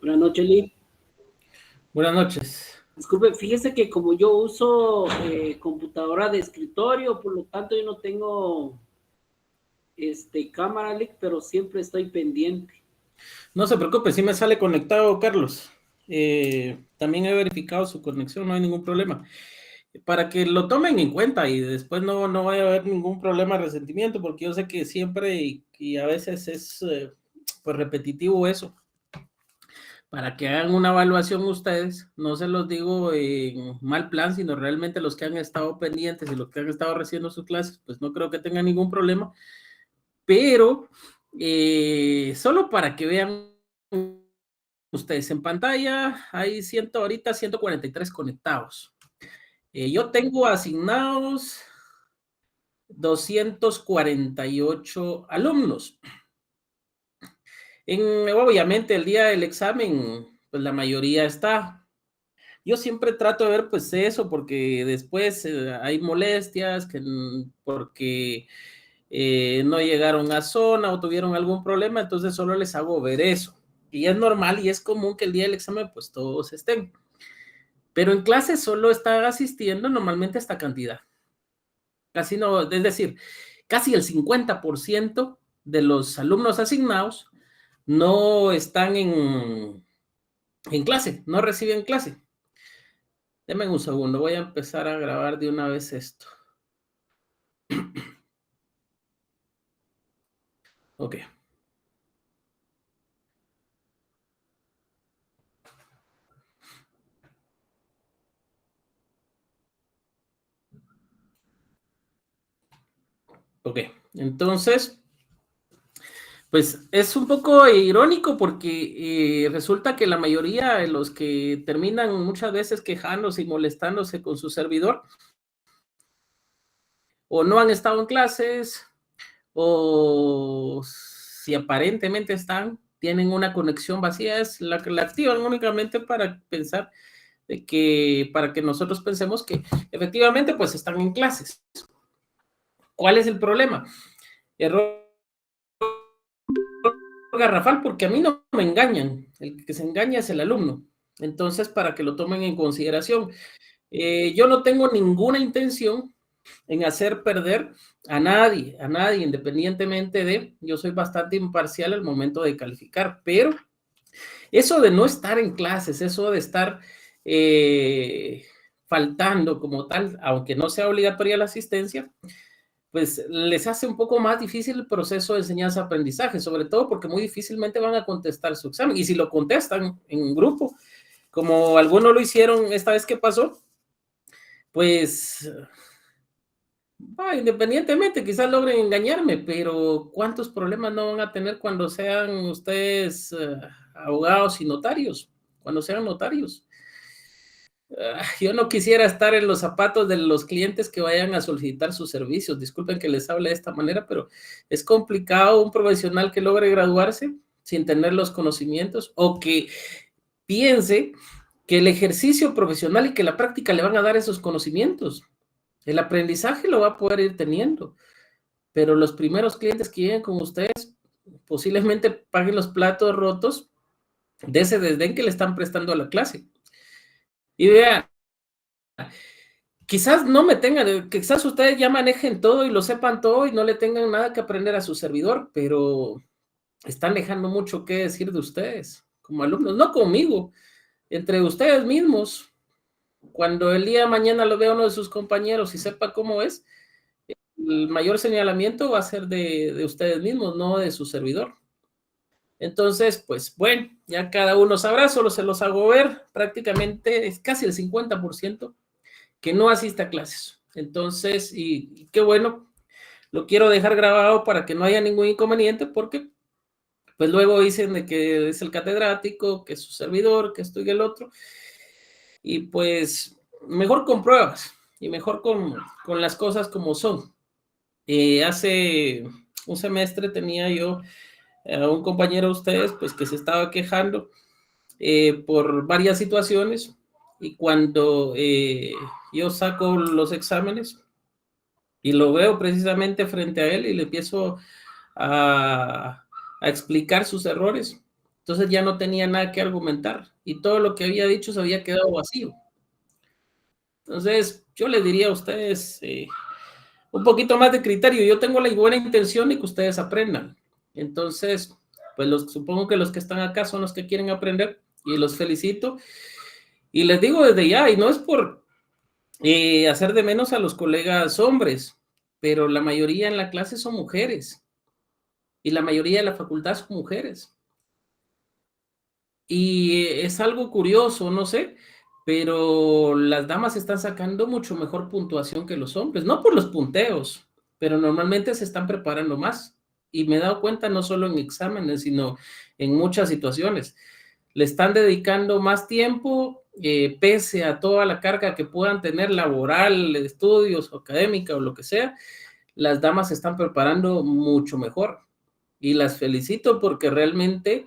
Buenas noches, Lee. Buenas noches. Disculpe, fíjese que como yo uso computadora de escritorio, por lo tanto yo no tengo cámara, Lee, pero siempre estoy pendiente. No se preocupe, sí me sale conectado, Carlos. También he verificado su conexión, no hay ningún problema. Para que lo tomen en cuenta y después no vaya a haber ningún problema de resentimiento, porque yo sé que siempre y a veces es pues repetitivo eso. Para que hagan una evaluación ustedes, no se los digo en mal plan, sino realmente los que han estado pendientes y los que han estado recibiendo sus clases, pues no creo que tengan ningún problema, pero solo para que vean ustedes en pantalla, hay ahorita 143 conectados. Yo tengo asignados 248 alumnos. Obviamente el día del examen, pues la mayoría está. Yo siempre trato de ver pues eso, porque después hay molestias, porque no llegaron a zona o tuvieron algún problema, entonces solo les hago ver eso. Y es normal y es común que el día del examen pues todos estén. Pero en clase solo está asistiendo normalmente esta cantidad. Casi no, es decir, casi el 50% de los alumnos asignados no están en clase, no reciben clase. Denme un segundo, voy a empezar a grabar de una vez esto. Ok. Ok, entonces, pues es un poco irónico porque resulta que la mayoría de los que terminan muchas veces quejándose y molestándose con su servidor o no han estado en clases o si aparentemente están, tienen una conexión vacía, es la que la activan únicamente para pensar para que nosotros pensemos que efectivamente pues están en clases. ¿Cuál es el problema? Error garrafal, porque a mí no me engañan, el que se engaña es el alumno. Entonces, para que lo tomen en consideración, yo no tengo ninguna intención en hacer perder a nadie, independientemente yo soy bastante imparcial al momento de calificar, pero eso de no estar en clases, eso de estar faltando como tal, aunque no sea obligatoria la asistencia, pues les hace un poco más difícil el proceso de enseñanza-aprendizaje, sobre todo porque muy difícilmente van a contestar su examen. Y si lo contestan en grupo, como algunos lo hicieron esta vez que pasó, pues independientemente, quizás logren engañarme, pero ¿cuántos problemas no van a tener cuando sean ustedes abogados y notarios? Cuando sean notarios. Yo no quisiera estar en los zapatos de los clientes que vayan a solicitar sus servicios. Disculpen que les hable de esta manera, pero es complicado un profesional que logre graduarse sin tener los conocimientos o que piense que el ejercicio profesional y que la práctica le van a dar esos conocimientos. El aprendizaje lo va a poder ir teniendo, pero los primeros clientes que lleguen con ustedes posiblemente paguen los platos rotos de ese desdén que le están prestando a la clase. Y vean, quizás no me tengan, quizás ustedes ya manejen todo y lo sepan todo y no le tengan nada que aprender a su servidor, pero están dejando mucho que decir de ustedes como alumnos, no conmigo, entre ustedes mismos. Cuando el día de mañana lo vea uno de sus compañeros y sepa cómo es, el mayor señalamiento va a ser de ustedes mismos, no de su servidor. Entonces, pues bueno, ya cada uno sabrá, solo se los hago ver, prácticamente es casi el 50% que no asiste a clases. Entonces, y qué bueno, lo quiero dejar grabado para que no haya ningún inconveniente, porque pues luego dicen de que es el catedrático, que es su servidor, que esto y el otro, y pues mejor con pruebas y mejor con las cosas como son. Hace un semestre tenía yo a un compañero de ustedes, pues que se estaba quejando por varias situaciones, y cuando yo saco los exámenes y lo veo precisamente frente a él y le empiezo a explicar sus errores, Entonces ya no tenía nada que argumentar y todo lo que había dicho se había quedado vacío. Entonces yo les diría a ustedes un poquito más de criterio. Yo tengo la buena intención de que ustedes aprendan. Entonces, pues supongo que los que están acá son los que quieren aprender y los felicito. Y les digo desde ya, y no es por hacer de menos a los colegas hombres, pero la mayoría en la clase son mujeres y la mayoría de la facultad son mujeres. Y es algo curioso, no sé, pero las damas están sacando mucho mejor puntuación que los hombres, no por los punteos, pero normalmente se están preparando más. Y me he dado cuenta no solo en exámenes, sino en muchas situaciones. Le están dedicando más tiempo, pese a toda la carga que puedan tener laboral, de estudios, o académica o lo que sea, las damas se están preparando mucho mejor. Y las felicito porque realmente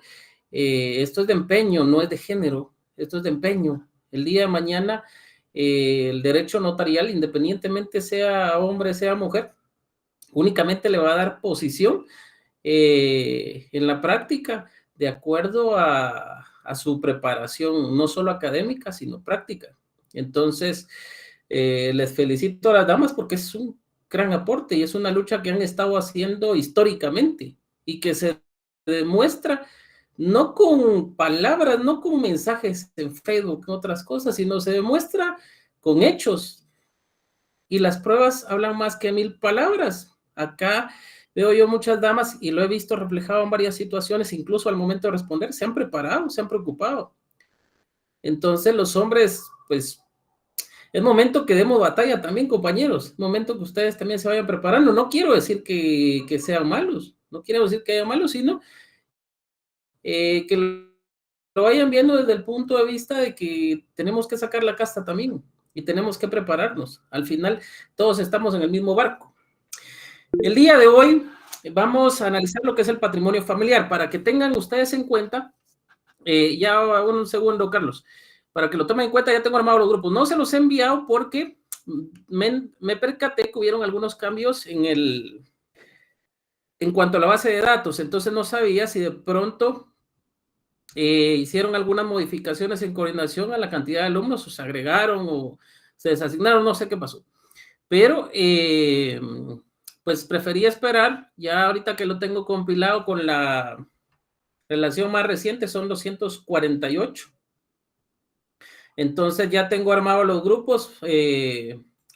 esto es de empeño, no es de género, esto es de empeño. El día de mañana, el derecho notarial, independientemente sea hombre, sea mujer, únicamente le va a dar posición en la práctica de acuerdo a su preparación, no solo académica, sino práctica. Entonces, les felicito a las damas porque es un gran aporte y es una lucha que han estado haciendo históricamente y que se demuestra no con palabras, no con mensajes en Facebook, en otras cosas, sino se demuestra con hechos. Y las pruebas hablan más que 1000 palabras. Acá veo yo muchas damas y lo he visto reflejado en varias situaciones, incluso al momento de responder, se han preparado, se han preocupado. Entonces los hombres, pues, es momento que demos batalla también, compañeros. Es momento que ustedes también se vayan preparando. No quiero decir que sean malos, no quiero decir que haya malos, sino que lo vayan viendo desde el punto de vista de que tenemos que sacar la casta también y tenemos que prepararnos. Al final, todos estamos en el mismo barco. El día de hoy vamos a analizar lo que es el patrimonio familiar para que tengan ustedes en cuenta, ya un segundo, Carlos, para que lo tomen en cuenta, ya tengo armados los grupos. No se los he enviado porque me percaté que hubieron algunos cambios en cuanto a la base de datos, entonces no sabía si de pronto hicieron algunas modificaciones en coordinación a la cantidad de alumnos, o se agregaron o se desasignaron, no sé qué pasó. Pero, pues preferí esperar, ya ahorita que lo tengo compilado con la relación más reciente, son 248. Entonces ya tengo armados los grupos,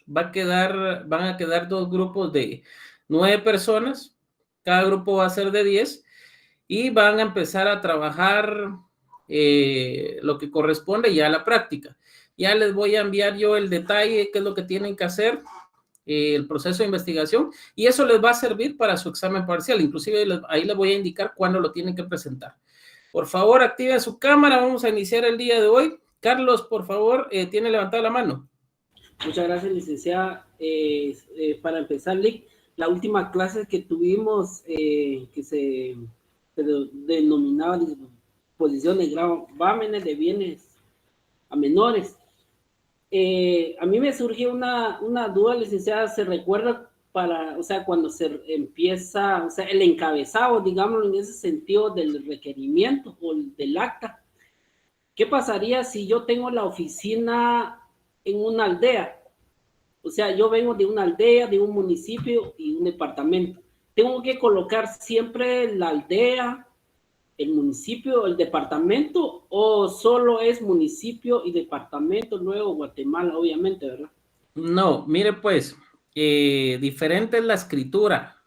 van a quedar 2 grupos de 9 personas, cada grupo va a ser de 10 y van a empezar a trabajar lo que corresponde ya a la práctica. Ya les voy a enviar yo el detalle, qué es lo que tienen que hacer, el proceso de investigación, y eso les va a servir para su examen parcial. Inclusive ahí les voy a indicar cuándo lo tienen que presentar. Por favor, activen su cámara, vamos a iniciar el día de hoy. Carlos, por favor, tiene levantada la mano. Muchas gracias, licenciada. Para empezar, Lick, la última clase que tuvimos, que se denominaba disposición de gravámenes de bienes a menores. A mí me surgió una duda, licenciada. ¿Se recuerda o sea, cuando se empieza, o sea, el encabezado, digámoslo en ese sentido, del requerimiento o del acta? ¿Qué pasaría si yo tengo la oficina en una aldea? O sea, yo vengo de una aldea, de un municipio y un departamento. ¿Tengo que colocar siempre la aldea, el municipio, el departamento, o solo es municipio y departamento, Nuevo Guatemala, obviamente, verdad? No, mire pues, diferente es la escritura.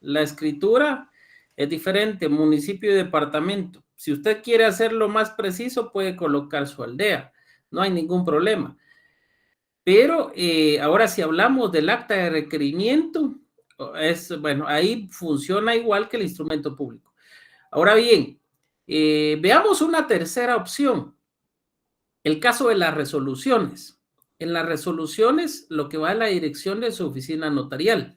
La escritura es diferente, municipio y departamento. Si usted quiere hacerlo más preciso, puede colocar su aldea, no hay ningún problema. Pero ahora si hablamos del acta de requerimiento, bueno, ahí funciona igual que el instrumento público. Ahora bien, veamos una tercera opción, el caso de las resoluciones. En las resoluciones, lo que va a la dirección de su oficina notarial.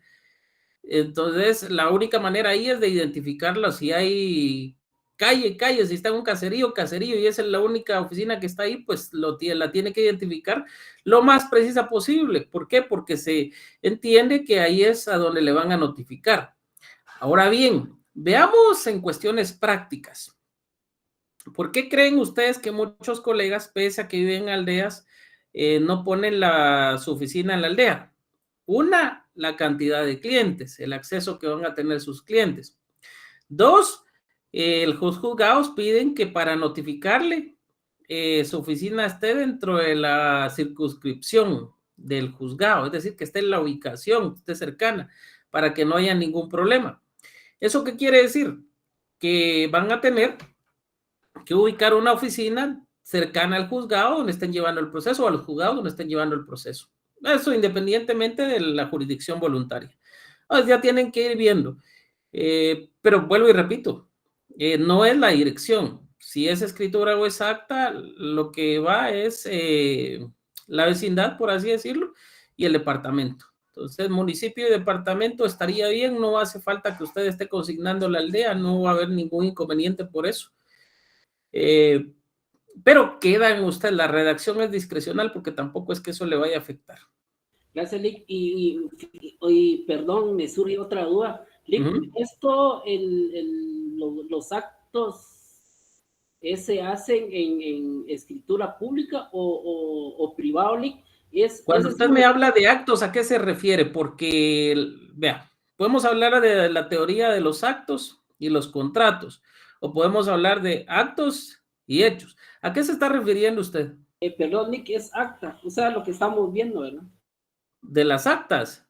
Entonces, la única manera ahí es de identificarlo. Si hay calle, si está en un caserío, y esa es la única oficina que está ahí, pues la tiene que identificar lo más precisa posible. ¿Por qué? Porque se entiende que ahí es a donde le van a notificar. Ahora bien, veamos en cuestiones prácticas. ¿Por qué creen ustedes que muchos colegas, pese a que viven en aldeas, no ponen su oficina en la aldea? Una, la cantidad de clientes, el acceso que van a tener sus clientes. Dos, los juzgados piden que para notificarle su oficina esté dentro de la circunscripción del juzgado, es decir, que esté en la ubicación, que esté cercana, para que no haya ningún problema. ¿Eso qué quiere decir? Que van a tener que ubicar una oficina cercana al juzgado donde estén llevando el proceso, o a los juzgados donde estén llevando el proceso. Eso independientemente de la jurisdicción voluntaria. Ya tienen que ir viendo. Pero vuelvo y repito, no es la dirección. Si es escritura o es acta, lo que va es la vecindad, por así decirlo, y el departamento. Entonces, municipio y departamento estaría bien, no hace falta que usted esté consignando la aldea, no va a haber ningún inconveniente por eso. Pero queda en usted, la redacción es discrecional porque tampoco es que eso le vaya a afectar. Gracias, Lick. Y perdón, me surge otra duda. Lick, ¿esto, los actos se hacen en escritura pública o privado, Lick? Cuando usted me habla de actos, ¿a qué se refiere? Porque, vea, podemos hablar de la teoría de los actos y los contratos, o podemos hablar de actos y hechos. ¿A qué se está refiriendo usted? Perdón, Lick, es acta, o sea, lo que estamos viendo, ¿verdad? De las actas,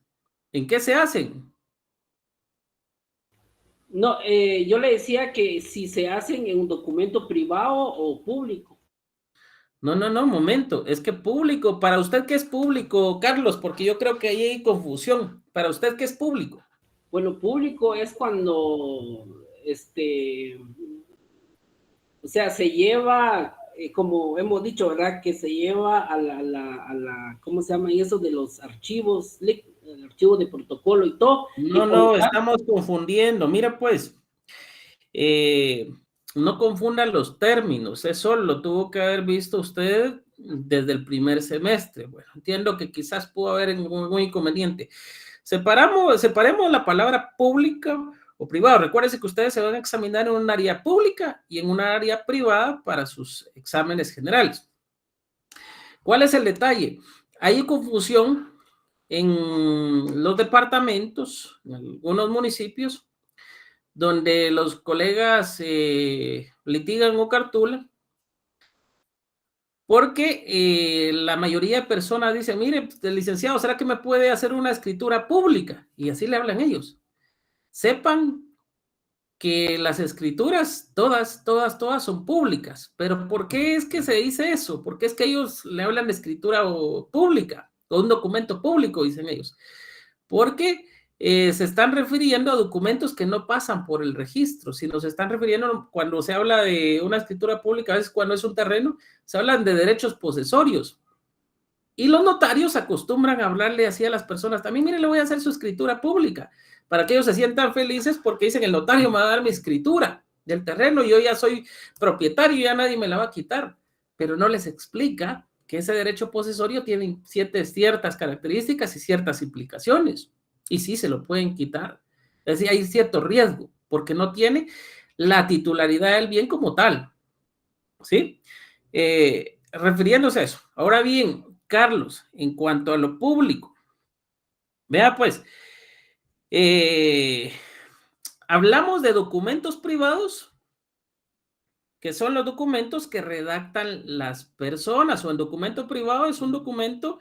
¿en qué se hacen? No, yo le decía que si se hacen en un documento privado o público. No, momento, es que público, ¿para usted qué es público, Carlos? Porque yo creo que ahí hay confusión. ¿Para usted qué es público? Bueno, público es cuando, o sea, se lleva, como hemos dicho, ¿verdad? Que se lleva a la ¿cómo se llama eso? De los archivos, el archivo de protocolo y todo. No, estamos confundiendo. Mira, pues, no confundan los términos. Eso lo tuvo que haber visto usted desde el primer semestre. Bueno, entiendo que quizás pudo haber un inconveniente. Separemos la palabra pública o privado. Recuérdense que ustedes se van a examinar en un área pública y en un área privada para sus exámenes generales. ¿Cuál es el detalle? Hay confusión en los departamentos, en algunos municipios, donde los colegas litigan o cartulan, porque la mayoría de personas dicen, mire, el licenciado, ¿será que me puede hacer una escritura pública? Y así le hablan ellos. Sepan que las escrituras, todas son públicas. Pero ¿por qué es que se dice eso? ¿Por qué es que ellos le hablan de escritura pública o un documento público, dicen ellos? Porque se están refiriendo a documentos que no pasan por el registro, sino se están refiriendo, cuando se habla de una escritura pública, a veces cuando es un terreno, se hablan de derechos posesorios. Y los notarios acostumbran a hablarle así a las personas, también, mire, le voy a hacer su escritura pública, para que ellos se sientan felices porque dicen, el notario me va a dar mi escritura del terreno, yo ya soy propietario, ya nadie me la va a quitar, pero no les explica que ese derecho posesorio tiene ciertas características y ciertas implicaciones, y sí se lo pueden quitar. Es decir, hay cierto riesgo, porque no tiene la titularidad del bien como tal, ¿sí? Refiriéndose a eso. Ahora bien, Carlos, en cuanto a lo público, vea pues, hablamos de documentos privados, que son los documentos que redactan las personas, o el documento privado es un documento,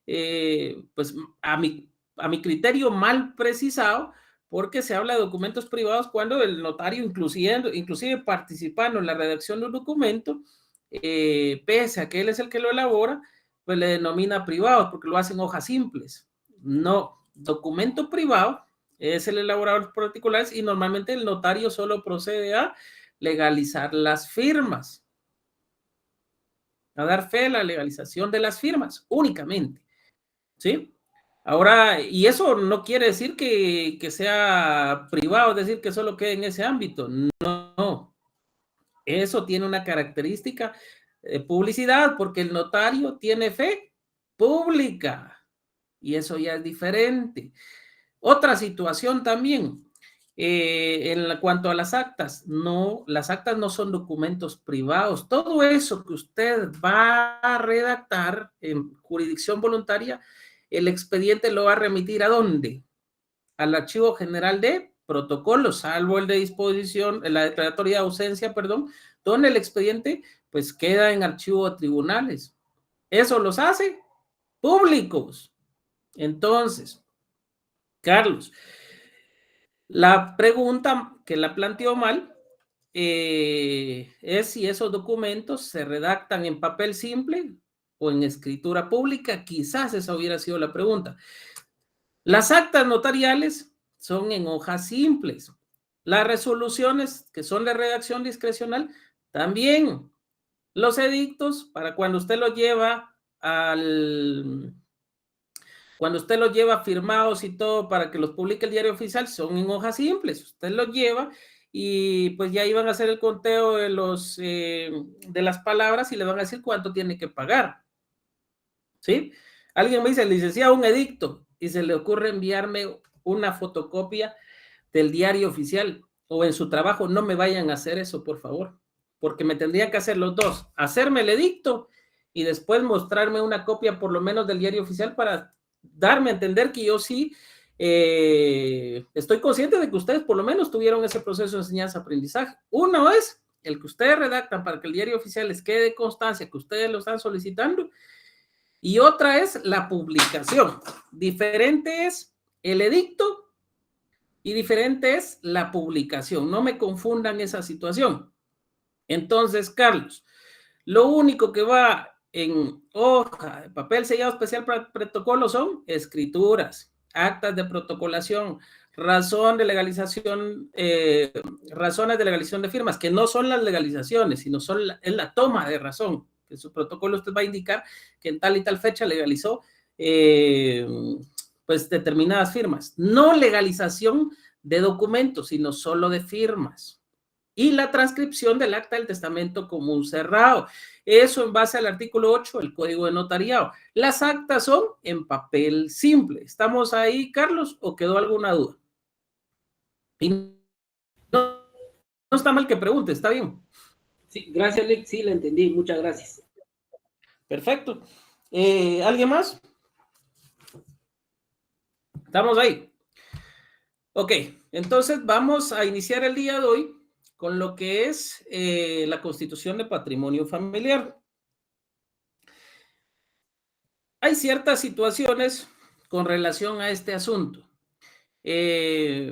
pues a mi criterio mal precisado, porque se habla de documentos privados cuando el notario, inclusive participando en la redacción de un documento, pese a que él es el que lo elabora, pues le denomina privado, porque lo hacen hojas simples. No, documento privado es el elaborado por particulares y normalmente el notario solo procede a legalizar las firmas, a dar fe a la legalización de las firmas únicamente, ¿sí? Ahora, y eso no quiere decir que sea privado, es decir, que solo quede en ese ámbito, no, eso tiene una característica de publicidad, porque el notario tiene fe pública, y eso ya es diferente. Otra situación también, cuanto a las actas, no, las actas no son documentos privados. Todo eso que usted va a redactar en jurisdicción voluntaria, el expediente lo va a remitir ¿a dónde? Al Archivo General de Protocolos, salvo el de disposición, la declaratoria de ausencia, perdón, donde el expediente pues queda en archivo de tribunales. Eso los hace públicos. Entonces, Carlos, la pregunta que la planteó mal es si esos documentos se redactan en papel simple o en escritura pública. Quizás esa hubiera sido la pregunta. Las actas notariales son en hojas simples. Las resoluciones, que son de redacción discrecional, también. Los edictos, para cuando usted lo lleva cuando usted los lleva firmados y todo para que los publique el diario oficial, son en hojas simples. Usted los lleva y pues ya iban a hacer el conteo de las palabras y le van a decir cuánto tiene que pagar. ¿Sí? Alguien me dice, licenciado, un edicto, y se le ocurre enviarme una fotocopia del diario oficial, o en su trabajo, no me vayan a hacer eso, por favor, porque me tendrían que hacer los dos, hacerme el edicto y después mostrarme una copia por lo menos del diario oficial para darme a entender que yo sí estoy consciente de que ustedes por lo menos tuvieron ese proceso de enseñanza-aprendizaje. Uno es el que ustedes redactan para que el diario oficial les quede constancia que ustedes lo están solicitando, y otra es la publicación. Diferente es el edicto y diferente es la publicación. No me confundan esa situación. Entonces, Carlos, lo único que va en hoja de papel sellado especial para protocolo son escrituras, actas de protocolación, razón de legalización, razones de legalización de firmas, que no son las legalizaciones, sino es la toma de razón. Que su protocolo usted va a indicar que en tal y tal fecha legalizó pues determinadas firmas. No legalización de documentos, sino solo de firmas. Y la transcripción del acta del testamento común cerrado. Eso en base al artículo 8 del Código de Notariado. Las actas son en papel simple. ¿Estamos ahí, Carlos, o quedó alguna duda? Y no está mal que pregunte, está bien. Sí, gracias, Lick. Sí, la entendí. Muchas gracias. Perfecto. ¿Alguien más? ¿Estamos ahí? Ok, entonces vamos a iniciar el día de hoy con lo que es la constitución de patrimonio familiar. Hay ciertas situaciones con relación a este asunto. Si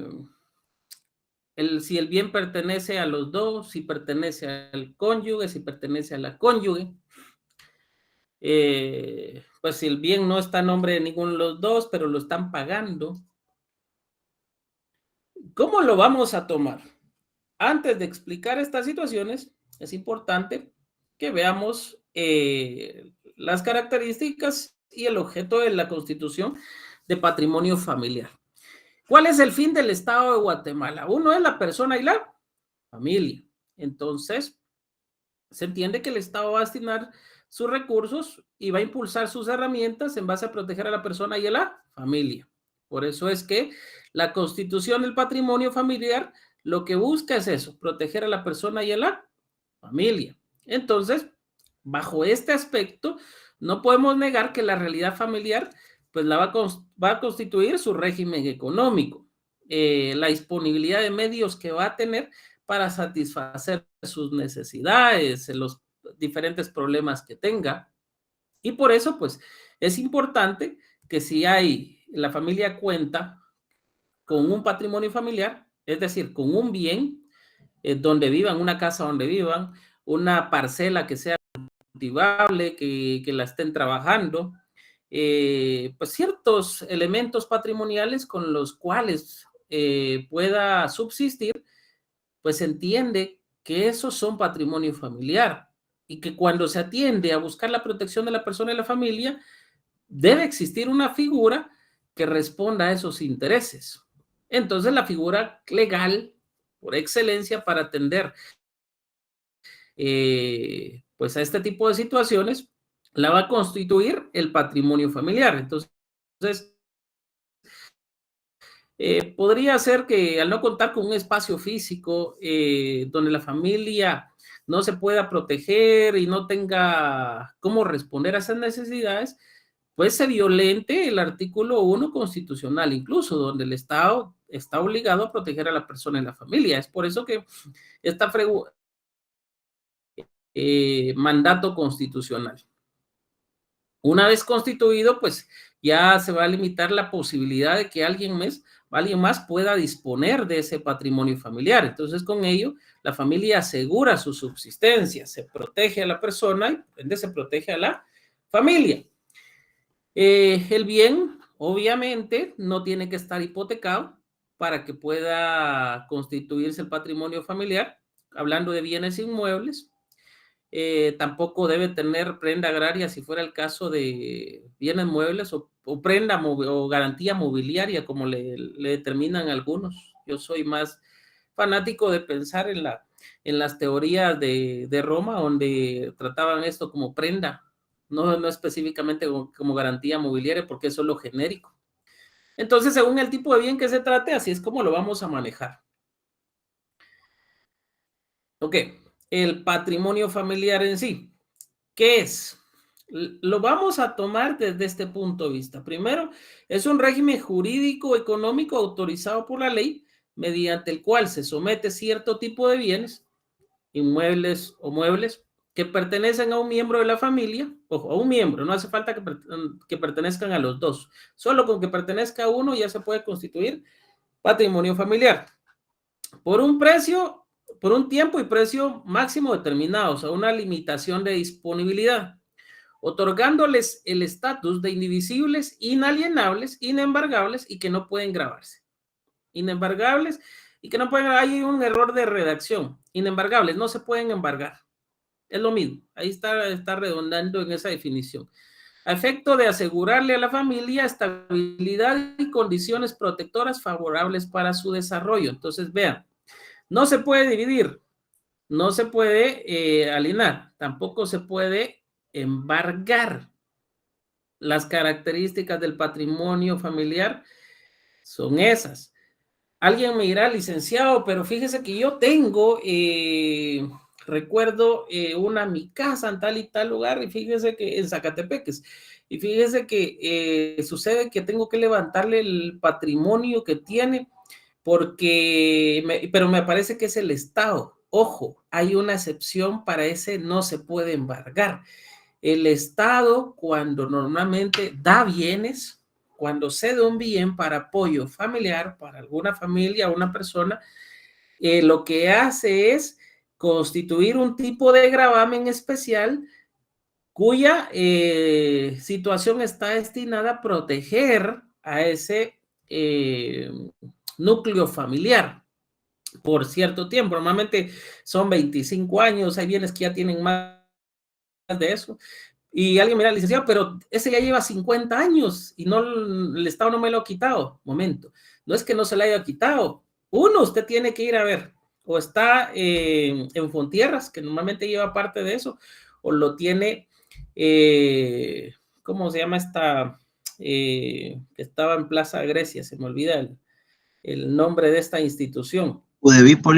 el bien pertenece a los dos, si pertenece al cónyuge, si pertenece a la cónyuge. Pues si el bien no está a nombre de ninguno de los dos, pero lo están pagando. ¿Cómo lo vamos a tomar? Antes de explicar estas situaciones, es importante que veamos las características y el objeto de la Constitución de Patrimonio Familiar. ¿Cuál es el fin del Estado de Guatemala? Uno es la persona y la familia. Entonces, se entiende que el Estado va a destinar sus recursos y va a impulsar sus herramientas en base a proteger a la persona y a la familia. Por eso es que la Constitución del Patrimonio Familiar lo que busca es eso, proteger a la persona y a la familia. Entonces, bajo este aspecto, no podemos negar que la realidad familiar pues va a constituir su régimen económico, la disponibilidad de medios que va a tener para satisfacer sus necesidades, los diferentes problemas que tenga. Y por eso, pues, es importante que si la familia cuenta con un patrimonio familiar, es decir, con un bien donde vivan, una casa donde vivan, una parcela que sea cultivable, que la estén trabajando, pues ciertos elementos patrimoniales con los cuales pueda subsistir, pues se entiende que esos son patrimonio familiar y que cuando se atiende a buscar la protección de la persona y la familia, debe existir una figura que responda a esos intereses. Entonces, la figura legal, por excelencia, para atender pues a este tipo de situaciones, la va a constituir el patrimonio familiar. Entonces, Podría ser que al no contar con un espacio físico donde la familia no se pueda proteger y no tenga cómo responder a esas necesidades, pues se violente el artículo 1 constitucional, incluso donde el Estado está obligado a proteger a la persona y la familia. Es por eso que está mandato constitucional. Una vez constituido, pues ya se va a limitar la posibilidad de que alguien más pueda disponer de ese patrimonio familiar. Entonces, con ello, la familia asegura su subsistencia, se protege a la persona y, por ende, se protege a la familia. El bien, obviamente, no tiene que estar hipotecado para que pueda constituirse el patrimonio familiar. Hablando de bienes inmuebles, tampoco debe tener prenda agraria si fuera el caso de bienes muebles o prenda o garantía mobiliaria, como le determinan algunos. Yo soy más fanático de pensar en las teorías de Roma, donde trataban esto como prenda, no específicamente como garantía mobiliaria, porque eso es lo genérico. Entonces, según el tipo de bien que se trate, así es como lo vamos a manejar. Ok, el patrimonio familiar en sí. ¿Qué es? Lo vamos a tomar desde este punto de vista. Primero, es un régimen jurídico económico autorizado por la ley, mediante el cual se somete cierto tipo de bienes, inmuebles o muebles, que pertenecen a un miembro de la familia, ojo, a un miembro, no hace falta que pertenezcan a los dos, solo con que pertenezca a uno ya se puede constituir patrimonio familiar. Por un precio, por un tiempo y precio máximo determinados, a una limitación de disponibilidad, otorgándoles el estatus de indivisibles, inalienables, inembargables y que no pueden grabarse. Inembargables y que no pueden, hay un error de redacción. Inembargables, no se pueden embargar. Es lo mismo, ahí está redundando en esa definición. A efecto de asegurarle a la familia estabilidad y condiciones protectoras favorables para su desarrollo. Entonces, vean, no se puede dividir, no se puede alienar, tampoco se puede embargar. Las características del patrimonio familiar son esas. Alguien me dirá, licenciado, pero fíjese que yo tengo, recuerdo mi casa en tal y tal lugar, y fíjese que en Zacatepeques, y fíjese que sucede que tengo que levantarle el patrimonio que tiene, pero me parece que es el Estado. Ojo, hay una excepción para ese, no se puede embargar. El Estado, cuando normalmente da bienes, cuando cede un bien para apoyo familiar, para alguna familia o una persona, lo que hace es constituir un tipo de gravamen especial cuya situación está destinada a proteger a ese núcleo familiar por cierto tiempo. Normalmente son 25 años, hay bienes que ya tienen más de eso. Y alguien me dirá, licenciado, pero ese ya lleva 50 años y no, el Estado no me lo ha quitado. Momento, no es que no se le haya quitado. Uno, usted tiene que ir a ver, o está en Fontierras, que normalmente lleva parte de eso, o lo tiene, ¿cómo se llama esta? Que estaba en Plaza Grecia, se me olvida el nombre de esta institución. UDEVIPO,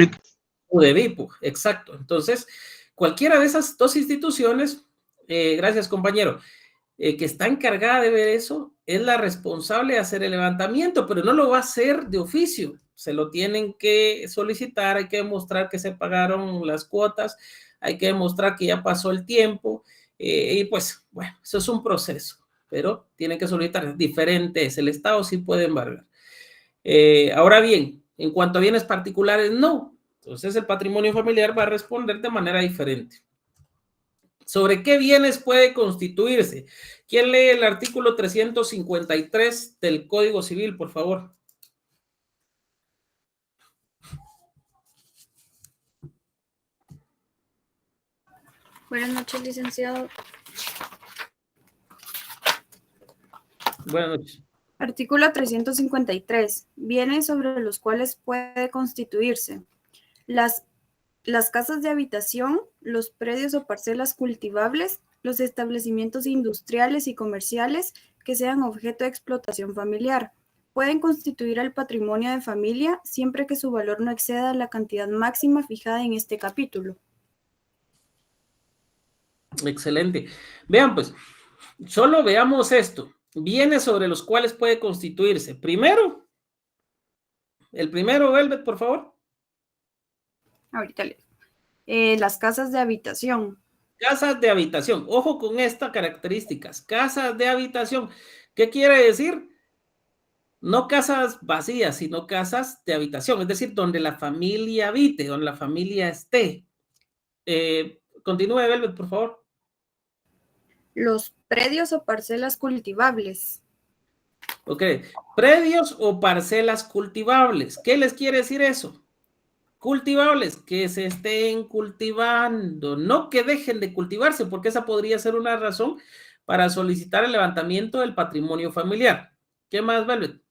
exacto. Entonces, cualquiera de esas dos instituciones, gracias compañero, que está encargada de ver eso, es la responsable de hacer el levantamiento, pero no lo va a hacer de oficio. Se lo tienen que solicitar, hay que demostrar que se pagaron las cuotas, hay que demostrar que ya pasó el tiempo, y pues, bueno, eso es un proceso, pero tienen que solicitar. Diferente es, el Estado sí puede embargar. Ahora bien, en cuanto a bienes particulares, no. Entonces el patrimonio familiar va a responder de manera diferente. ¿Sobre qué bienes puede constituirse? ¿Quién lee el artículo 353 del Código Civil, por favor? Buenas noches, licenciado. Buenas noches. Artículo 353. Bienes sobre los cuales puede constituirse. Las casas de habitación, los predios o parcelas cultivables, los establecimientos industriales y comerciales que sean objeto de explotación familiar, pueden constituir el patrimonio de familia siempre que su valor no exceda la cantidad máxima fijada en este capítulo. Excelente. Vean pues, solo veamos esto. Bienes sobre los cuales puede constituirse. Primero, el primero, Velvet, por favor. Ahorita leo. Las casas de habitación. Casas de habitación. Ojo con estas características. Casas de habitación. ¿Qué quiere decir? No casas vacías, sino casas de habitación. Es decir, donde la familia habite, donde la familia esté. Continúe, Velvet, por favor. Los predios o parcelas cultivables. Ok. Predios o parcelas cultivables. ¿Qué les quiere decir eso? Cultivables, que se estén cultivando, no que dejen de cultivarse, porque esa podría ser una razón para solicitar el levantamiento del patrimonio familiar. ¿Qué más, Velvet?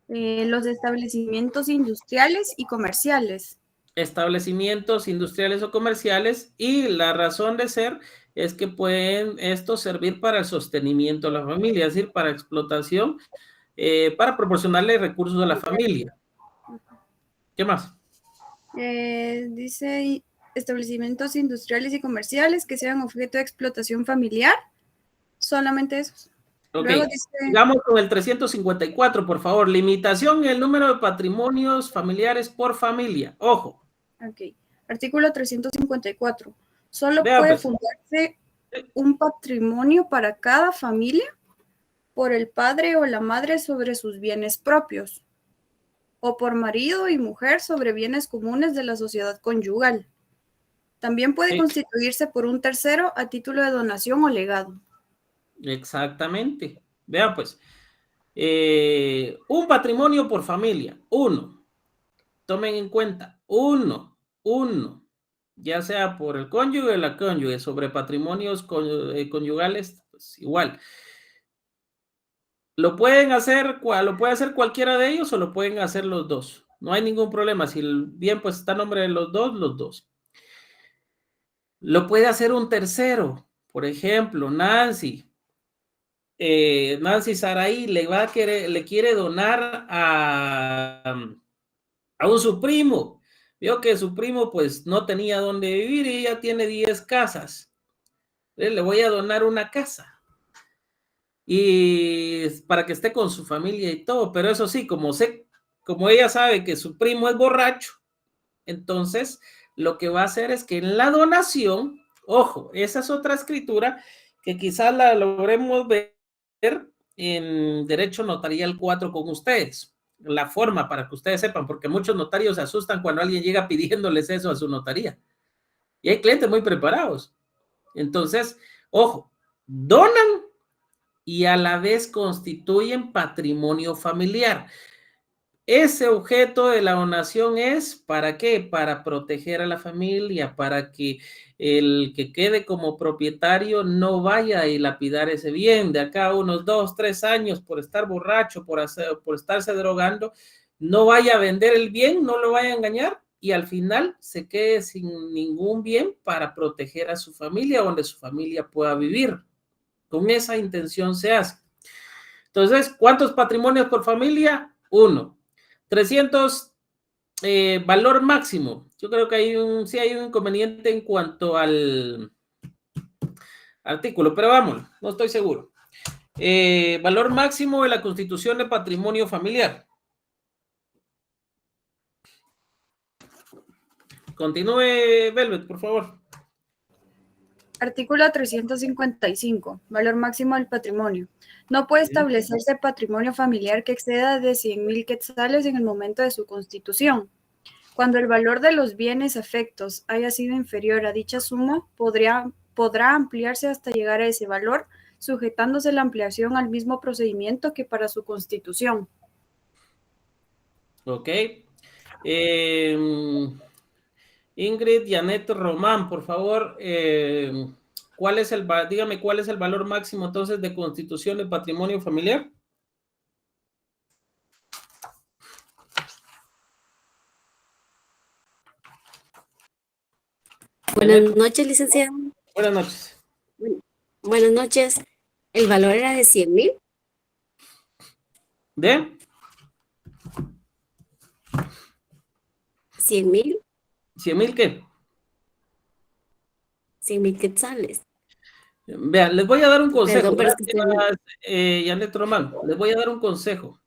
Los establecimientos industriales y comerciales. Establecimientos industriales o comerciales, y la razón de ser es que pueden estos servir para el sostenimiento de la familia, es decir, para explotación, para proporcionarle recursos a la familia. ¿Qué más? Dice establecimientos industriales y comerciales que sean objeto de explotación familiar. Solamente esos. Ok, Luego dice, sigamos con el 354, por favor. Limitación en el número de patrimonios familiares por familia. Ojo. ok, artículo 354. Solo Vea, puede pues. fundarse un patrimonio para cada familia por el padre o la madre sobre sus bienes propios, o por marido y mujer sobre bienes comunes de la sociedad conyugal. También puede constituirse por un tercero a título de donación o legado. Exactamente. Vean pues, un patrimonio por familia, uno. Tomen en cuenta, uno, ya sea por el cónyuge o la cónyuge, sobre patrimonios conyugales, pues igual. Lo puede hacer cualquiera de ellos o lo pueden hacer los dos. No hay ningún problema. Si el bien pues está a nombre de los dos, los dos. Lo puede hacer un tercero. Por ejemplo, Nancy Saraí le quiere donar a su primo. Vio que su primo pues no tenía dónde vivir y ella tiene 10 casas. Le voy a donar una casa. Y para que esté con su familia y todo, pero eso sí, como ella sabe que su primo es borracho, entonces lo que va a hacer es que en la donación, ojo, esa es otra escritura que quizás la logremos ver en Derecho Notarial 4 con ustedes, la forma para que ustedes sepan, porque muchos notarios se asustan cuando alguien llega pidiéndoles eso a su notaría, y hay clientes muy preparados. Entonces, ojo, donan y a la vez constituyen patrimonio familiar. Ese objeto de la donación es, ¿para qué? Para proteger a la familia, para que el que quede como propietario no vaya a dilapidar ese bien de acá a unos 2, 3 años por estar borracho, por estarse drogando, no vaya a vender el bien, no lo vaya a engañar y al final se quede sin ningún bien para proteger a su familia, donde su familia pueda vivir. Con esa intención se hace. Entonces, ¿cuántos patrimonios por familia? 1. 300, valor máximo. Yo creo que sí hay un inconveniente en cuanto al artículo, pero vamos, no estoy seguro. Valor máximo de la constitución de patrimonio familiar. Continúe, Velvet, por favor. Artículo 355. Valor máximo del patrimonio. No puede establecerse patrimonio familiar que exceda de 100,000 quetzales en el momento de su constitución. Cuando el valor de los bienes afectos haya sido inferior a dicha suma, podrá ampliarse hasta llegar a ese valor, sujetándose la ampliación al mismo procedimiento que para su constitución. Ok. Ingrid Janet Román, por favor, dígame cuál es el valor máximo entonces de constitución de patrimonio familiar. Buenas noches, licenciado. Buenas noches. Buenas noches. ¿El valor era de 100,000? ¿De? 100,000, 100,000 ¿qué? 100,000 quetzales. Vean, les voy a dar un consejo. Perdón, pero es que Gracias, Janet Román. Les voy a dar un consejo.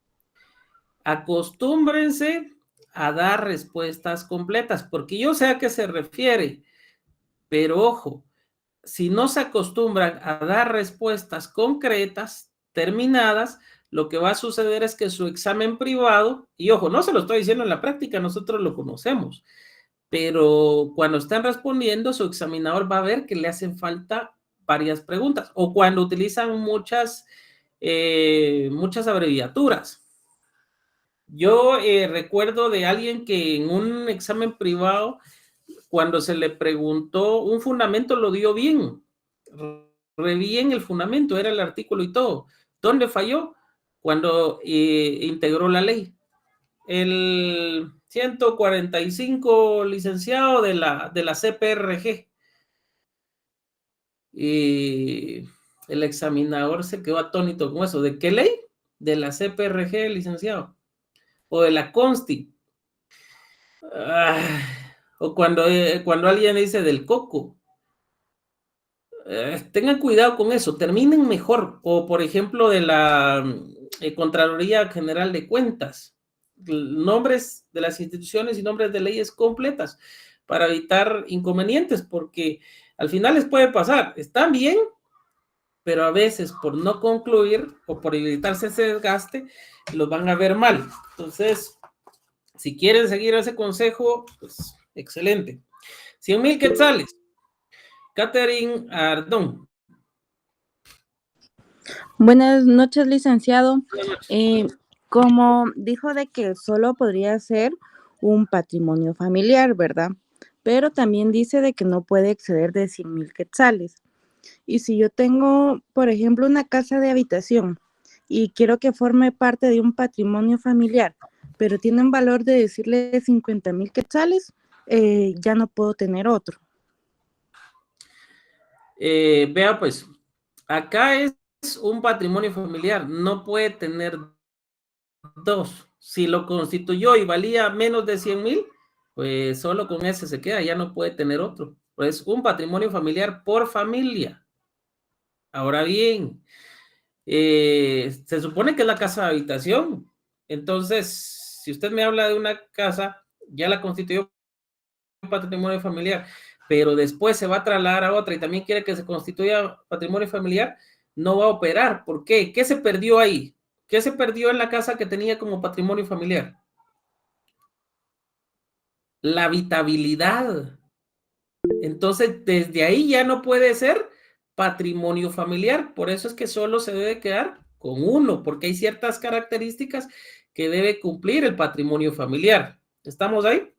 Acostúmbrense a dar respuestas completas, porque yo sé a qué se refiere, pero ojo, si no se acostumbran a dar respuestas concretas, terminadas, lo que va a suceder es que su examen privado, y ojo, no se lo estoy diciendo en la práctica, nosotros lo conocemos, pero cuando están respondiendo, su examinador va a ver que le hacen falta varias preguntas, o cuando utilizan muchas abreviaturas. Yo recuerdo de alguien que en un examen privado, cuando se le preguntó un fundamento, lo dio bien, re bien el fundamento, era el artículo y todo. ¿Dónde falló? Cuando integró la ley. El 145 licenciado de la CPRG. Y el examinador se quedó atónito con eso. ¿De qué ley? De la CPRG, licenciado. O de la Consti. O cuando alguien dice del coco. Tengan cuidado con eso, terminen mejor. O por ejemplo de la Contraloría General de Cuentas. Nombres de las instituciones y nombres de leyes completas para evitar inconvenientes, porque al final les puede pasar, están bien, pero a veces por no concluir o por evitarse ese desgaste, los van a ver mal. Entonces, si quieren seguir ese consejo, pues excelente. 100,000 quetzales. Catherine Ardón. Buenas noches, licenciado. Como dijo de que solo podría ser un patrimonio familiar, ¿verdad? Pero también dice de que no puede exceder de 100,000 quetzales. Y si yo tengo, por ejemplo, una casa de habitación y quiero que forme parte de un patrimonio familiar, pero tiene un valor de decirle 50,000 quetzales, ya no puedo tener otro. Vea pues, acá es un patrimonio familiar, no puede tener dos. Si lo constituyó y valía menos de 100,000, pues solo con ese se queda, ya no puede tener otro. Pues un patrimonio familiar por familia. Ahora bien, se supone que es la casa de habitación. Entonces, si usted me habla de una casa, ya la constituyó patrimonio familiar, pero después se va a trasladar a otra y también quiere que se constituya patrimonio familiar, no va a operar. ¿Por qué? ¿Qué se perdió ahí? ¿Qué se perdió en la casa que tenía como patrimonio familiar? La habitabilidad. Entonces, desde ahí ya no puede ser patrimonio familiar. Por eso es que solo se debe quedar con uno, porque hay ciertas características que debe cumplir el patrimonio familiar. ¿Estamos ahí?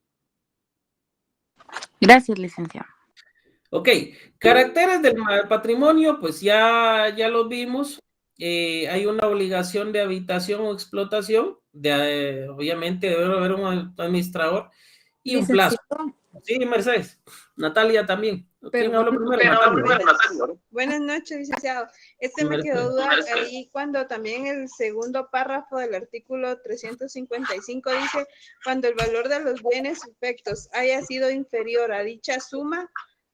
Gracias, licenciado. Ok, caracteres del patrimonio, pues ya los vimos. Hay una obligación de habitación o explotación, obviamente debe haber un administrador y un plazo. Sí, Mercedes. Natalia también. ¿Quién habló primero? Natalia. Buenas noches, licenciado. Sí, Me quedó Mercedes. duda ahí cuando también el segundo párrafo del artículo 355 dice, cuando el valor de los bienes o efectos haya sido inferior a dicha suma,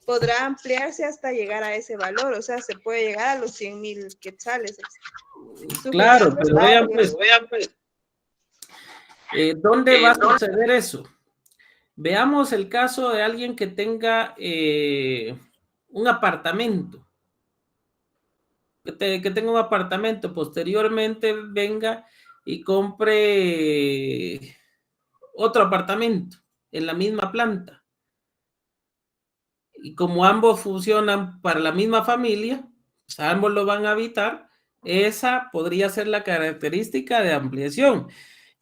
podrá ampliarse hasta llegar a ese valor, o sea, se puede llegar a los 100,000 quetzales. Claro, pero vean pues, ¿dónde va a suceder eso? Veamos el caso de alguien que tenga un apartamento. Que tenga un apartamento, posteriormente venga y compre otro apartamento en la misma planta. Y como ambos funcionan para la misma familia, pues ambos lo van a habitar, esa podría ser la característica de ampliación.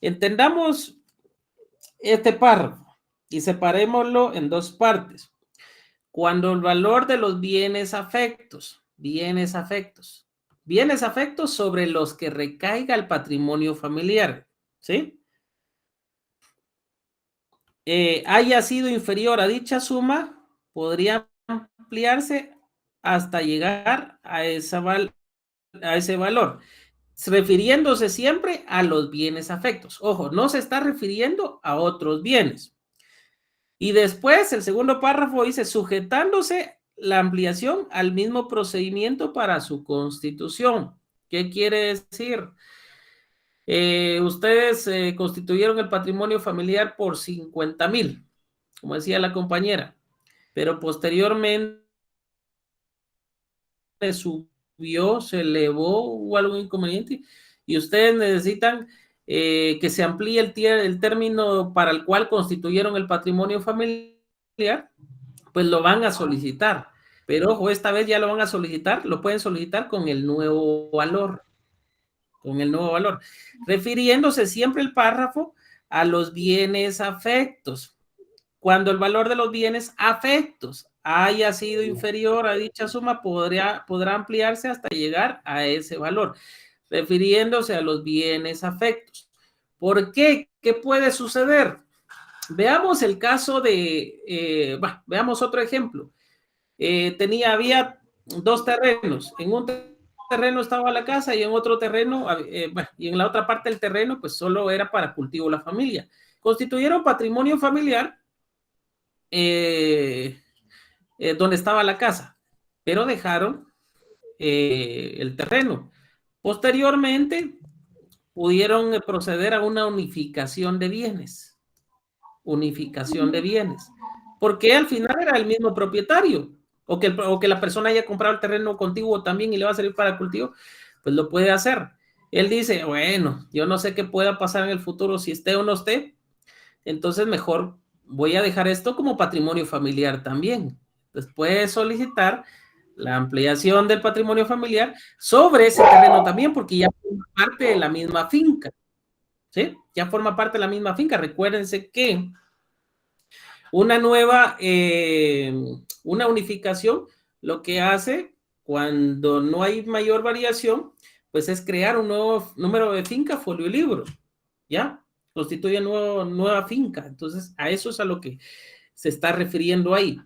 Entendamos este párrafo y separémoslo en dos partes. Cuando el valor de los bienes afectos sobre los que recaiga el patrimonio familiar, ¿sí? Haya sido inferior a dicha suma, podría ampliarse hasta llegar a ese valor. refiriéndose siempre a los bienes afectos. Ojo, no se está refiriendo a otros bienes. Y después, el segundo párrafo dice, sujetándose la ampliación al mismo procedimiento para su constitución. ¿Qué quiere decir? Ustedes constituyeron el patrimonio familiar por 50,000, como decía la compañera, pero posteriormente subió, se elevó, hubo algún inconveniente, y ustedes necesitan que se amplíe el término para el cual constituyeron el patrimonio familiar, pues lo van a solicitar. Pero ojo, esta vez ya lo van a solicitar, lo pueden solicitar con el nuevo valor. Con el nuevo valor. Refiriéndose siempre el párrafo a los bienes afectos. Cuando el valor de los bienes afectos haya sido inferior a dicha suma, podrá ampliarse hasta llegar a ese valor, refiriéndose a los bienes afectos. ¿Por qué? ¿Qué puede suceder? Veamos el caso de, veamos otro ejemplo. Había 2 terrenos. En un terreno estaba la casa y en otro terreno, y en la otra parte del terreno, pues solo era para cultivo la familia. Constituyeron patrimonio familiar donde estaba la casa, pero dejaron el terreno. Posteriormente, pudieron proceder a una unificación de bienes. Unificación de bienes. Porque al final era el mismo propietario. O que la persona haya comprado el terreno contiguo también y le va a servir para cultivo, pues lo puede hacer. Él dice, bueno, yo no sé qué pueda pasar en el futuro, si esté o no esté, entonces mejor voy a dejar esto como patrimonio familiar también. Entonces puede solicitar la ampliación del patrimonio familiar sobre ese terreno también, porque ya forma parte de la misma finca, ¿sí? Ya forma parte de la misma finca. Recuérdense que una unificación, lo que hace cuando no hay mayor variación, pues es crear un nuevo número de finca, folio y libro, ¿ya? Constituye nueva finca. Entonces, a eso es a lo que se está refiriendo ahí.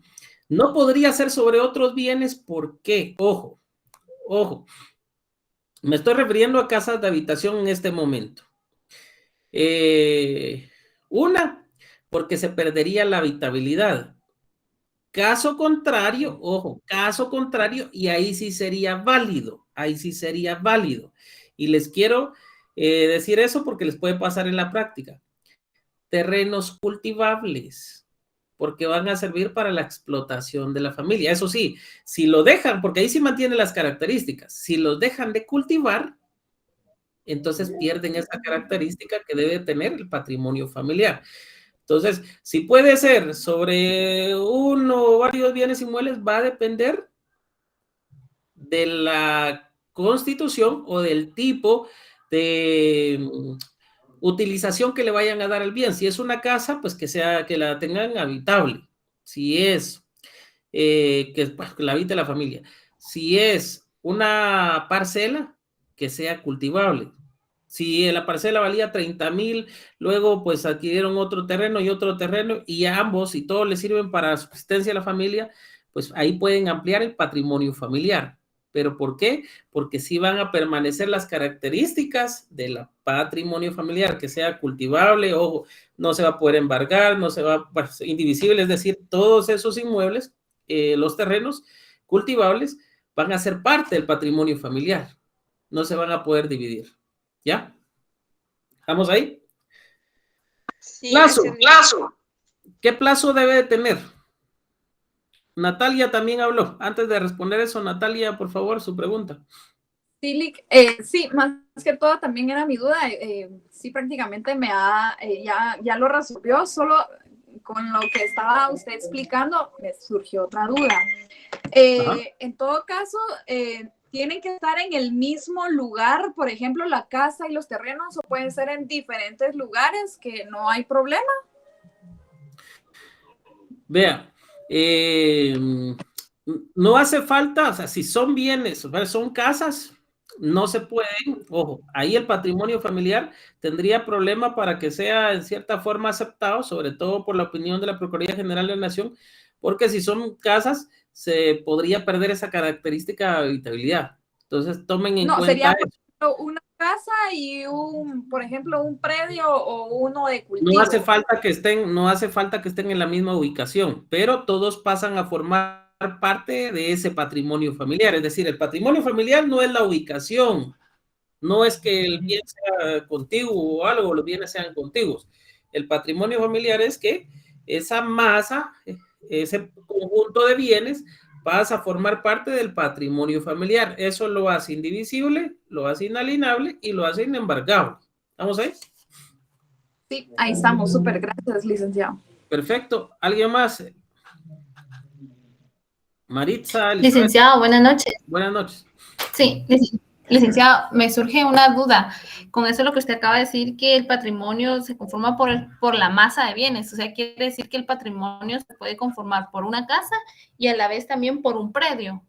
No podría ser sobre otros bienes, ¿por qué? Ojo, me estoy refiriendo a casas de habitación en este momento. Porque se perdería la habitabilidad. Caso contrario, ojo, caso contrario, y ahí sí sería válido, Y les quiero decir eso porque les puede pasar en la práctica. Terrenos cultivables, porque van a servir para la explotación de la familia. Eso sí, si lo dejan, porque ahí sí mantiene las características, si los dejan de cultivar, entonces pierden esa característica que debe tener el patrimonio familiar. Entonces, si puede ser sobre uno o varios bienes inmuebles, va a depender de la constitución o del tipo de utilización que le vayan a dar al bien. Si es una casa, pues que la tengan habitable. Si es que la habite la familia. Si es una parcela, que sea cultivable. Si la parcela valía 30,000, luego pues adquirieron otro terreno y ambos, y todos les sirven para la subsistencia de la familia, pues ahí pueden ampliar el patrimonio familiar. ¿Pero por qué? Porque sí van a permanecer las características del patrimonio familiar, que sea cultivable, ojo, no se va a poder embargar, no se va, indivisible, es decir, todos esos inmuebles, los terrenos cultivables, van a ser parte del patrimonio familiar, no se van a poder dividir. ¿Ya? ¿Estamos ahí? Sí, Plazo. ¿Qué plazo debe de tener? Natalia también habló. Antes de responder eso, Natalia, por favor, su pregunta. Sí, sí, más que todo también era mi duda. Sí, prácticamente ya lo resolvió, solo con lo que estaba usted explicando me surgió otra duda. En todo caso, ¿tienen que estar en el mismo lugar, por ejemplo, la casa y los terrenos, o pueden ser en diferentes lugares que no hay problema? Vea, no hace falta, o sea, si son bienes, son casas, no se pueden, ojo, ahí el patrimonio familiar tendría problema para que sea en cierta forma aceptado, sobre todo por la opinión de la Procuraduría General de la Nación, porque si son casas, se podría perder esa característica de habitabilidad. Entonces, tomen en cuenta sería eso. una casa y por ejemplo, un predio o uno de cultivo. No hace falta que estén en la misma ubicación, pero todos pasan a formar parte de ese patrimonio familiar. Es decir, el patrimonio familiar no es la ubicación, no es que el bien sea contiguo o algo, los bienes sean contiguos. El patrimonio familiar es que esa masa, ese conjunto de bienes, pasa a formar parte del patrimonio familiar. Eso lo hace indivisible, lo hace inalienable y lo hace inembargable. ¿Estamos ahí? Sí, ahí estamos. Súper, gracias, licenciado. Perfecto. ¿Alguien más? Maritza. Licenciado, buenas noches. Buenas noches. Sí, licenciado, me surge una duda. Con eso lo que usted acaba de decir, que el patrimonio se conforma por la masa de bienes. O sea, quiere decir que el patrimonio se puede conformar por una casa y a la vez también por un predio.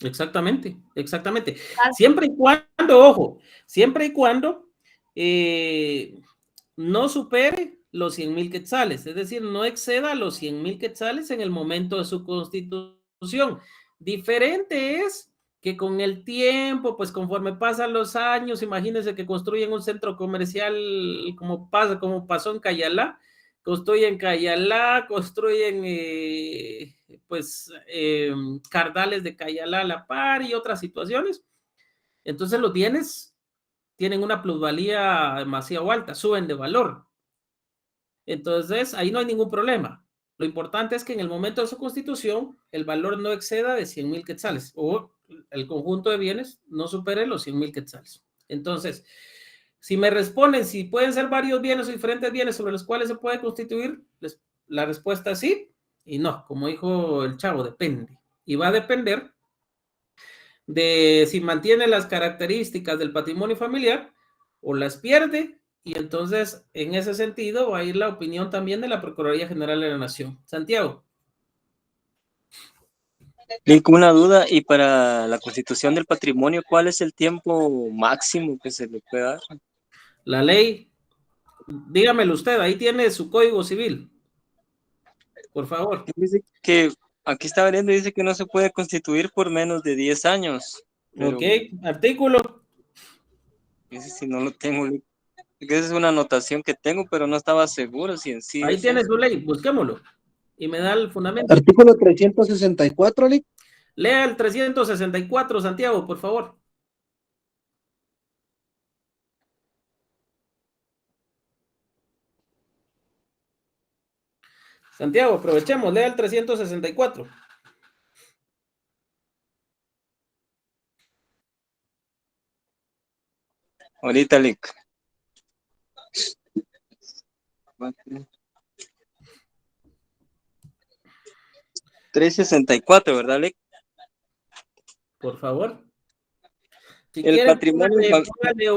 Exactamente, exactamente. Siempre y cuando, ojo, siempre y cuando no supere los 100,000 quetzales, es decir, no exceda los 100,000 quetzales en el momento de su constitución. Diferente es que con el tiempo, pues conforme pasan los años, imagínense que construyen un centro comercial como pasó en Cayalá, construyen cardales de Cayalá a la par y otras situaciones. Entonces los bienes tienen una plusvalía demasiado alta, suben de valor. Entonces ahí no hay ningún problema. Lo importante es que en el momento de su constitución el valor no exceda de 100,000 quetzales o el conjunto de bienes no supere los 100,000 quetzales. Entonces, si me responden si pueden ser varios bienes o diferentes bienes sobre los cuales se puede constituir, la respuesta es sí y no. Como dijo el chavo, depende. Y va a depender de si mantiene las características del patrimonio familiar o las pierde, y entonces en ese sentido va a ir la opinión también de la Procuraduría General de la Nación. Santiago. Tengo una duda, y para la constitución del patrimonio, ¿cuál es el tiempo máximo que se le puede dar? La ley, dígamelo usted, ahí tiene su código civil, por favor. Dice que, aquí está viendo, dice que no se puede constituir por menos de 10 años. Pero, ok, artículo. ese sí no lo tengo, esa es una anotación que tengo, pero no estaba seguro si en sí. Ahí tiene su ley, busquémoslo. Y me da el fundamento. Artículo 364, Lic. Lea el 364, Santiago, por favor. Santiago, aprovechemos, lea el 364. Ahorita, Lic. 364, ¿verdad, Lic? Por favor. Si el quieren, patrimonio. póngale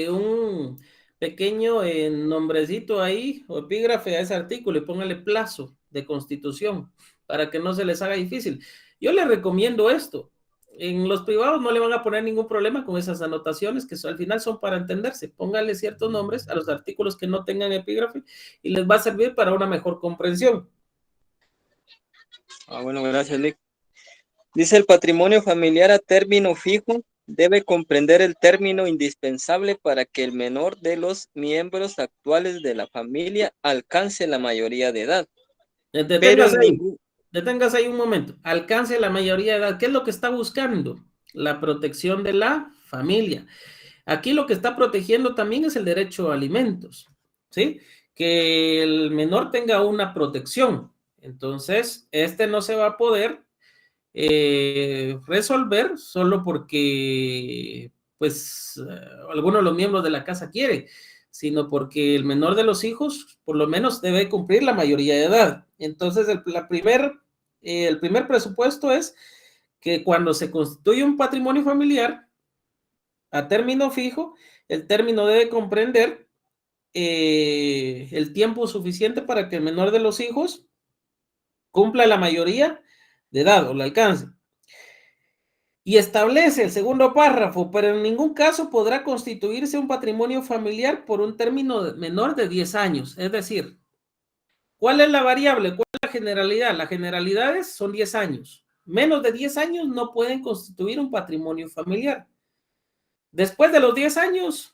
un pequeño nombrecito ahí o epígrafe a ese artículo y póngale plazo de constitución para que no se les haga difícil. Yo les recomiendo esto. En los privados no le van a poner ningún problema con esas anotaciones que al final son para entenderse. Póngale ciertos nombres a los artículos que no tengan epígrafe y les va a servir para una mejor comprensión. Bueno, gracias, Lic. Dice: el patrimonio familiar a término fijo debe comprender el término indispensable para que el menor de los miembros actuales de la familia alcance la mayoría de edad. Deténgase ahí un momento. Alcance la mayoría de edad. ¿Qué es lo que está buscando? La protección de la familia. Aquí lo que está protegiendo también es el derecho a alimentos, ¿sí? Que el menor tenga una protección. Entonces, no se va a poder resolver solo porque, pues, alguno de los miembros de la casa quiere, sino porque el menor de los hijos, por lo menos, debe cumplir la mayoría de edad. Entonces, el primer presupuesto es que cuando se constituye un patrimonio familiar a término fijo, el término debe comprender el tiempo suficiente para que el menor de los hijos cumpla la mayoría de edad o la alcance. Y establece el segundo párrafo: pero en ningún caso podrá constituirse un patrimonio familiar por un término menor de 10 años. Es decir, ¿cuál es la variable? ¿Cuál es la generalidad? Las generalidades son 10 años. Menos de 10 años no pueden constituir un patrimonio familiar. Después de los 10 años,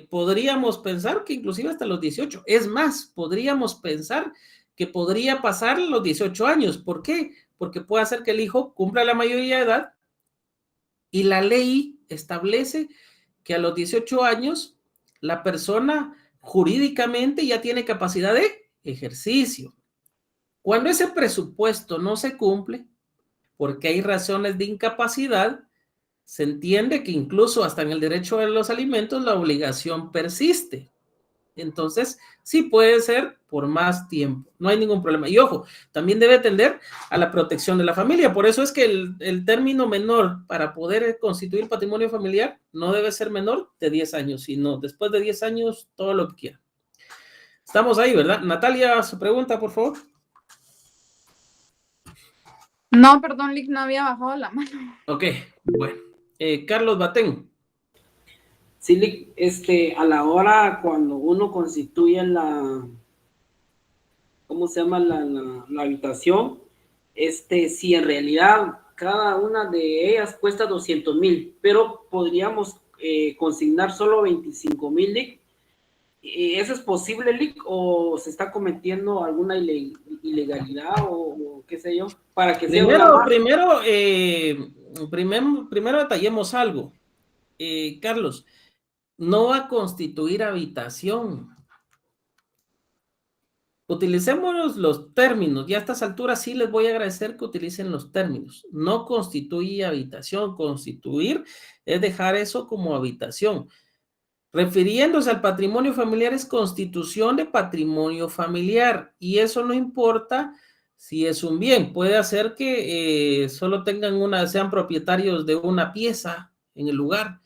podríamos pensar que inclusive hasta los 18. Es más, podríamos pensar que podría pasar los 18 años. ¿Por qué? Porque puede hacer que el hijo cumpla la mayoría de edad y la ley establece que a los 18 años la persona jurídicamente ya tiene capacidad de ejercicio. Cuando ese presupuesto no se cumple, porque hay razones de incapacidad, se entiende que incluso hasta en el derecho a los alimentos la obligación persiste. Entonces, sí puede ser por más tiempo, no hay ningún problema. Y ojo, también debe tender a la protección de la familia. Por eso es que el término menor para poder constituir patrimonio familiar no debe ser menor de 10 años, sino después de 10 años, todo lo que quiera. Estamos ahí, ¿verdad? Natalia, su pregunta, por favor. No, perdón, Lick, no había bajado la mano. Ok, bueno. Carlos Batén. Sí, a la hora cuando uno constituye ¿cómo se llama? La habitación, si en realidad cada una de ellas cuesta 200,000, pero podríamos consignar solo 25,000, Lick. ¿Eso es posible, Lick? ¿O se está cometiendo alguna ilegalidad o qué sé yo? Para que sea primero detallemos algo. Carlos, no va a constituir habitación. Utilicemos los términos. Ya a estas alturas sí les voy a agradecer que utilicen los términos. No constituye habitación. Constituir es dejar eso como habitación. Refiriéndose al patrimonio familiar es constitución de patrimonio familiar. Y eso no importa si es un bien. Puede hacer que solo sean propietarios de una pieza en el lugar.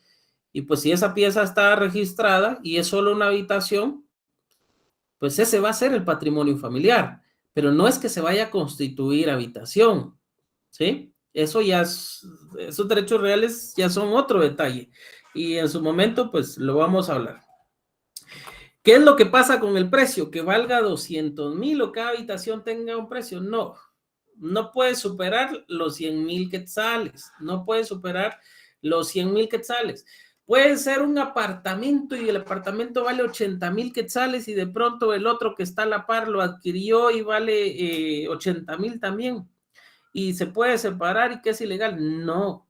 Y pues si esa pieza está registrada y es solo una habitación, pues ese va a ser el patrimonio familiar, pero no es que se vaya a constituir habitación, ¿sí? Eso ya esos derechos reales ya son otro detalle, y en su momento, pues, lo vamos a hablar. ¿Qué es lo que pasa con el precio? ¿Que valga 200,000 o cada habitación tenga un precio? No, no puede superar los 100,000 quetzales, no puede superar los 100,000 quetzales. Puede ser un apartamento y el apartamento vale 80,000 quetzales y de pronto el otro que está a la par lo adquirió y vale 80,000 también. Y se puede separar y que es ilegal. No.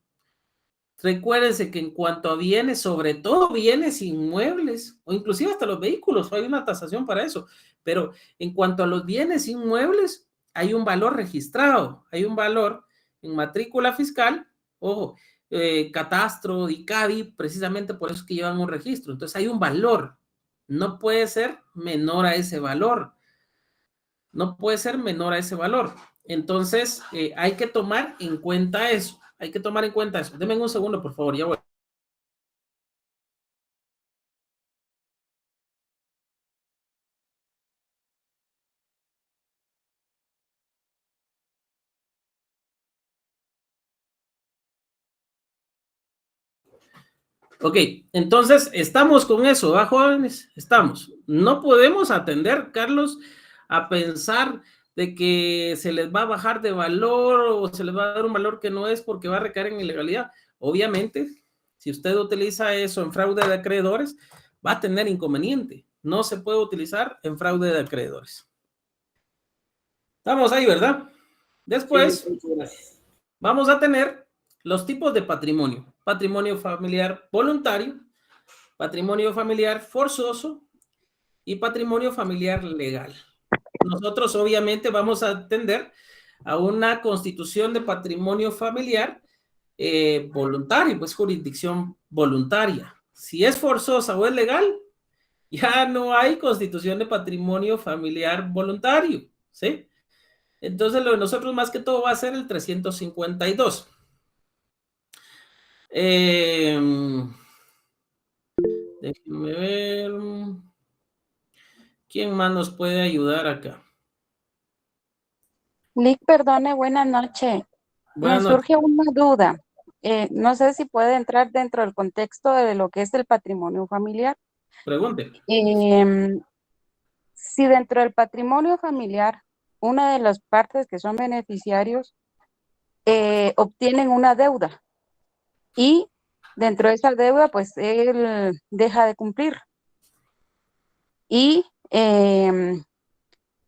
Recuérdense que en cuanto a bienes, sobre todo bienes inmuebles, o inclusive hasta los vehículos, hay una tasación para eso, pero en cuanto a los bienes inmuebles, hay un valor registrado, hay un valor en matrícula fiscal, ojo, catastro, DICADI, precisamente por eso es que llevan un registro. Entonces hay un valor, no puede ser menor a ese valor, no puede ser menor a ese valor. Entonces hay que tomar en cuenta eso, hay que tomar en cuenta eso. Denme un segundo, por favor, ya voy. Ok, entonces estamos con eso, ¿va, jóvenes? Estamos. No podemos atender, Carlos, a pensar de que se les va a bajar de valor o se les va a dar un valor que no es porque va a recaer en ilegalidad. Obviamente, si usted utiliza eso en fraude de acreedores, va a tener inconveniente. No se puede utilizar en fraude de acreedores. Estamos ahí, ¿verdad? Después, vamos a tener los tipos de patrimonio. Patrimonio familiar voluntario, patrimonio familiar forzoso y patrimonio familiar legal. Nosotros obviamente vamos a atender a una constitución de patrimonio familiar voluntario, pues jurisdicción voluntaria. Si es forzosa o es legal, ya no hay constitución de patrimonio familiar voluntario, ¿sí? Entonces lo de nosotros más que todo va a ser el 352. Déjenme ver. ¿Quién más nos puede ayudar acá? Lick, perdone, buenas noches. Me surge una duda. No sé si puede entrar dentro del contexto de lo que es el patrimonio familiar. Pregunte. Si dentro del patrimonio familiar, una de las partes que son beneficiarios obtienen una deuda y dentro de esa deuda, pues él deja de cumplir y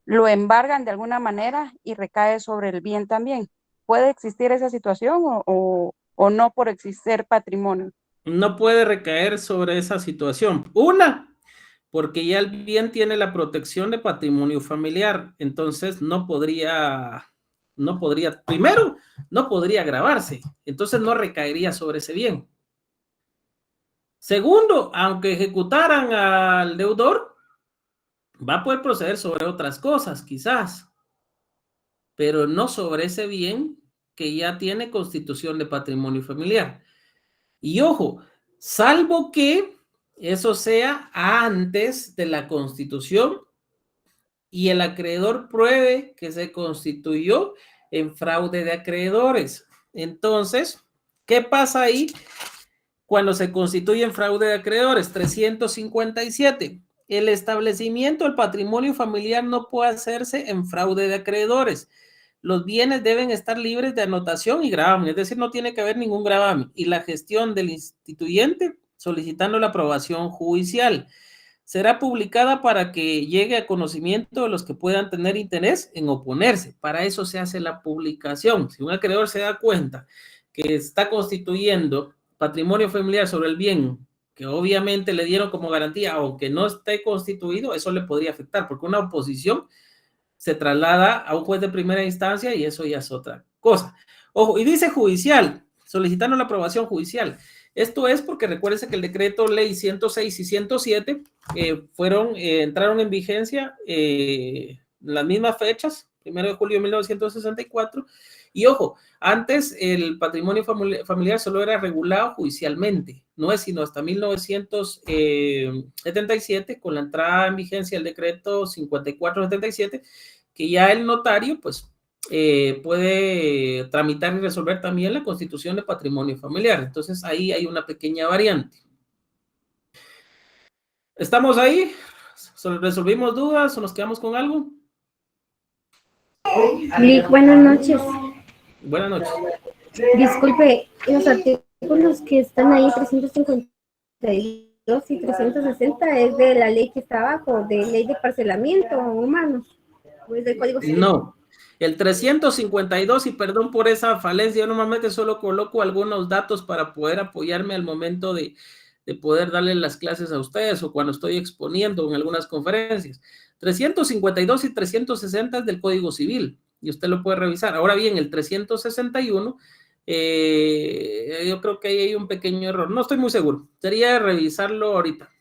lo embargan de alguna manera y recae sobre el bien también. ¿Puede existir esa situación o no por existir patrimonio? No puede recaer sobre esa situación. Una, porque ya el bien tiene la protección de patrimonio familiar, entonces primero, no podría gravarse, entonces no recaería sobre ese bien. Segundo, aunque ejecutaran al deudor, va a poder proceder sobre otras cosas, quizás, pero no sobre ese bien que ya tiene constitución de patrimonio familiar. Y ojo, salvo que eso sea antes de la constitución y el acreedor pruebe que se constituyó en fraude de acreedores. Entonces, ¿qué pasa ahí cuando se constituye en fraude de acreedores? 357. El establecimiento del patrimonio familiar no puede hacerse en fraude de acreedores. Los bienes deben estar libres de anotación y gravamen, es decir, no tiene que haber ningún gravamen. Y la gestión del instituyente solicitando la aprobación judicial será publicada para que llegue a conocimiento de los que puedan tener interés en oponerse. Para eso se hace la publicación. Si un acreedor se da cuenta que está constituyendo patrimonio familiar sobre el bien que obviamente le dieron como garantía, aunque no esté constituido, eso le podría afectar, porque una oposición se traslada a un juez de primera instancia y eso ya es otra cosa. Ojo, y dice judicial, solicitando la aprobación judicial. Esto es porque recuérdense que el decreto ley 106 y 107 entraron en vigencia las mismas fechas, 1 de julio de 1964, y ojo, antes el patrimonio familiar solo era regulado judicialmente, no es sino hasta 1977, con la entrada en vigencia del decreto 5477, que ya el notario, pues, puede tramitar y resolver también la constitución de patrimonio familiar. Entonces, ahí hay una pequeña variante. ¿Estamos ahí? ¿Resolvimos dudas o nos quedamos con algo? Buenas noches. Buenas noches. Disculpe, los artículos que están ahí, 352 y 360, ¿es de la ley que está abajo, de ley de parcelamiento humano? ¿O es del Código Civil? No. El 352, y perdón por esa falencia, yo normalmente solo coloco algunos datos para poder apoyarme al momento de poder darle las clases a ustedes o cuando estoy exponiendo en algunas conferencias. 352 y 360 es del Código Civil y usted lo puede revisar. Ahora bien, el 361, yo creo que ahí hay un pequeño error. No estoy muy seguro. Sería revisarlo ahorita.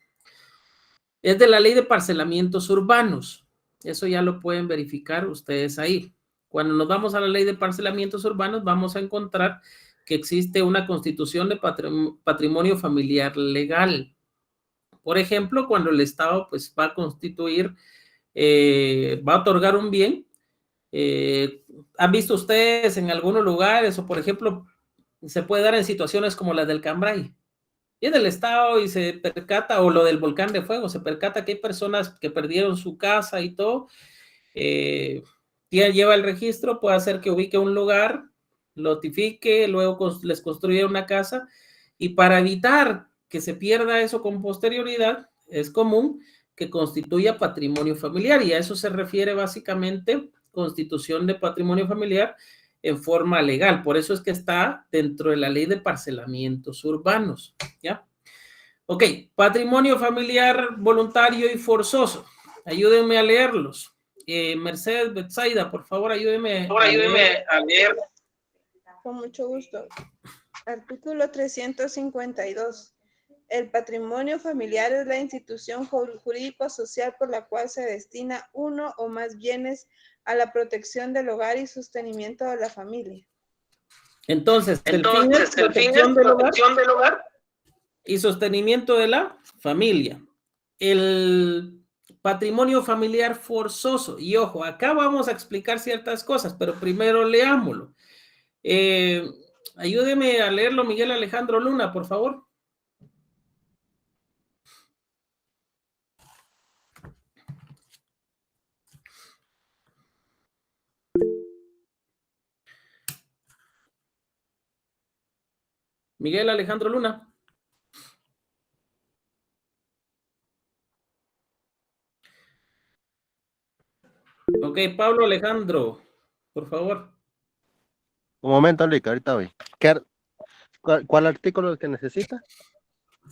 Es de la ley de parcelamientos urbanos. Eso ya lo pueden verificar ustedes ahí. Cuando nos vamos a la ley de parcelamientos urbanos, vamos a encontrar que existe una constitución de patrimonio familiar legal. Por ejemplo, cuando el Estado pues, va a constituir, va a otorgar un bien. ¿Han visto ustedes en algunos lugares, o por ejemplo, se puede dar en situaciones como las del Cambray? Y del Estado y se percata, o lo del volcán de fuego, se percata que hay personas que perdieron su casa y todo, lleva el registro, puede hacer que ubique un lugar, notifique, luego les construya una casa, y para evitar que se pierda eso con posterioridad, es común que constituya patrimonio familiar, y a eso se refiere básicamente constitución de patrimonio familiar en forma legal. Por eso es que está dentro de la ley de parcelamientos urbanos, ¿ya? Ok, patrimonio familiar voluntario y forzoso. Ayúdenme a leerlos. Mercedes Betsaida, por favor, ayúdeme a leer. Con mucho gusto. Artículo 352. El patrimonio familiar es la institución jurídico-social por la cual se destina uno o más bienes a la protección del hogar y sostenimiento de la familia. Entonces, el fin es protección del hogar y sostenimiento de la familia. El patrimonio familiar forzoso. Y ojo, acá vamos a explicar ciertas cosas, pero primero leámoslo. Ayúdeme a leerlo, Miguel Alejandro Luna, por favor. Miguel Alejandro Luna. Ok, Pablo Alejandro, por favor. Un momento, Lick, ahorita voy. ¿Cuál artículo es el que necesita?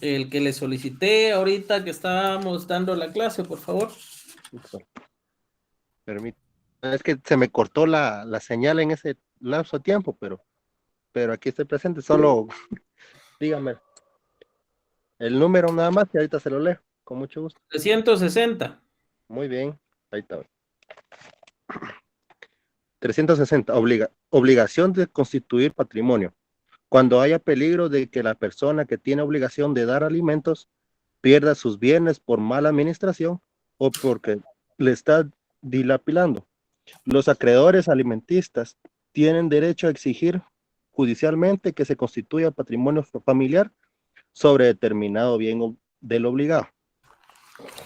El que le solicité ahorita que estábamos dando la clase, por favor. Permítame. Es que se me cortó la señal en ese lapso de tiempo, pero aquí estoy presente, solo dígame el número nada más y ahorita se lo leo, con mucho gusto. 360. Muy bien, ahí está. 360, obligación de constituir patrimonio. Cuando haya peligro de que la persona que tiene obligación de dar alimentos pierda sus bienes por mala administración o porque le está dilapidando. Los acreedores alimentistas tienen derecho a exigir judicialmente que se constituya patrimonio familiar sobre determinado bien del obligado.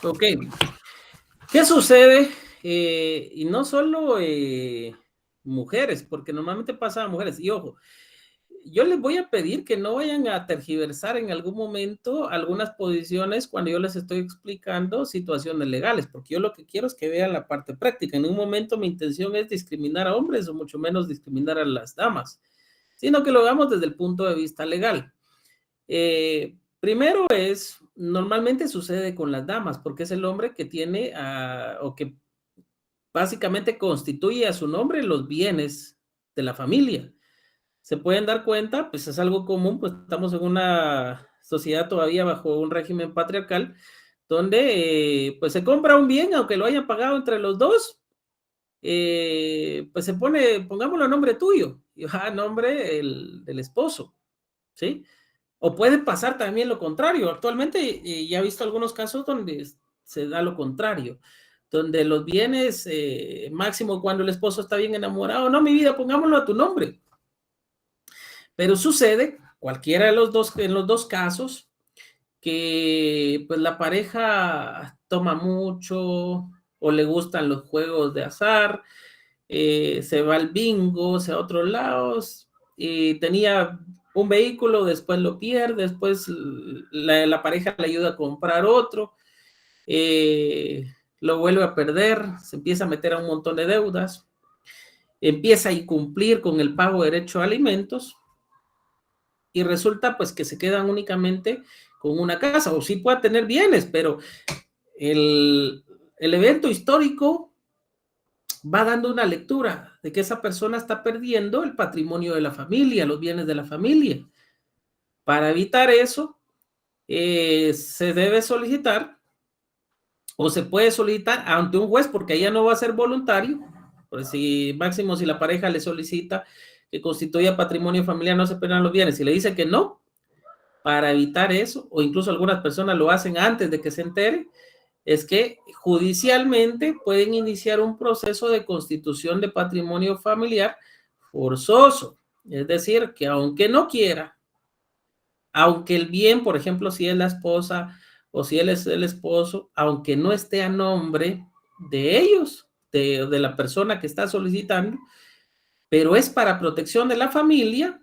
Ok. ¿Qué sucede? Y no solo mujeres, porque normalmente pasa a mujeres. Y ojo, yo les voy a pedir que no vayan a tergiversar en algún momento algunas posiciones cuando yo les estoy explicando situaciones legales, porque yo lo que quiero es que vean la parte práctica. En un momento mi intención es discriminar a hombres o mucho menos discriminar a las damas, sino que lo hagamos desde el punto de vista legal. Primero normalmente sucede con las damas, porque es el hombre que tiene o que básicamente constituye a su nombre los bienes de la familia. Se pueden dar cuenta, pues es algo común, pues estamos en una sociedad todavía bajo un régimen patriarcal, donde pues se compra un bien, aunque lo hayan pagado entre los dos, pues se pone, pongámoslo a nombre tuyo, y a nombre del esposo, ¿sí? O puede pasar también lo contrario. Actualmente ya he visto algunos casos donde se da lo contrario, donde los bienes, máximo cuando el esposo está bien enamorado, no, mi vida, pongámoslo a tu nombre. Pero sucede, cualquiera de los dos, en los dos casos, que pues la pareja toma mucho o le gustan los juegos de azar, se va al bingo, se va a otros lados, tenía un vehículo, después lo pierde, después la pareja le ayuda a comprar otro, lo vuelve a perder, se empieza a meter a un montón de deudas, empieza a incumplir con el pago de derecho a alimentos y resulta pues que se quedan únicamente con una casa, o sí puede tener bienes, pero el evento histórico va dando una lectura de que esa persona está perdiendo el patrimonio de la familia, los bienes de la familia. Para evitar eso, se debe solicitar o se puede solicitar ante un juez, porque ella no va a ser voluntario, pues si máximo si la pareja le solicita que constituya patrimonio familiar, no se pierdan los bienes. Si le dice que no, para evitar eso, o incluso algunas personas lo hacen antes de que se entere, es que judicialmente pueden iniciar un proceso de constitución de patrimonio familiar forzoso. Es decir, que aunque no quiera, aunque el bien, por ejemplo, si es la esposa o si él es el esposo, aunque no esté a nombre de ellos, de la persona que está solicitando, pero es para protección de la familia,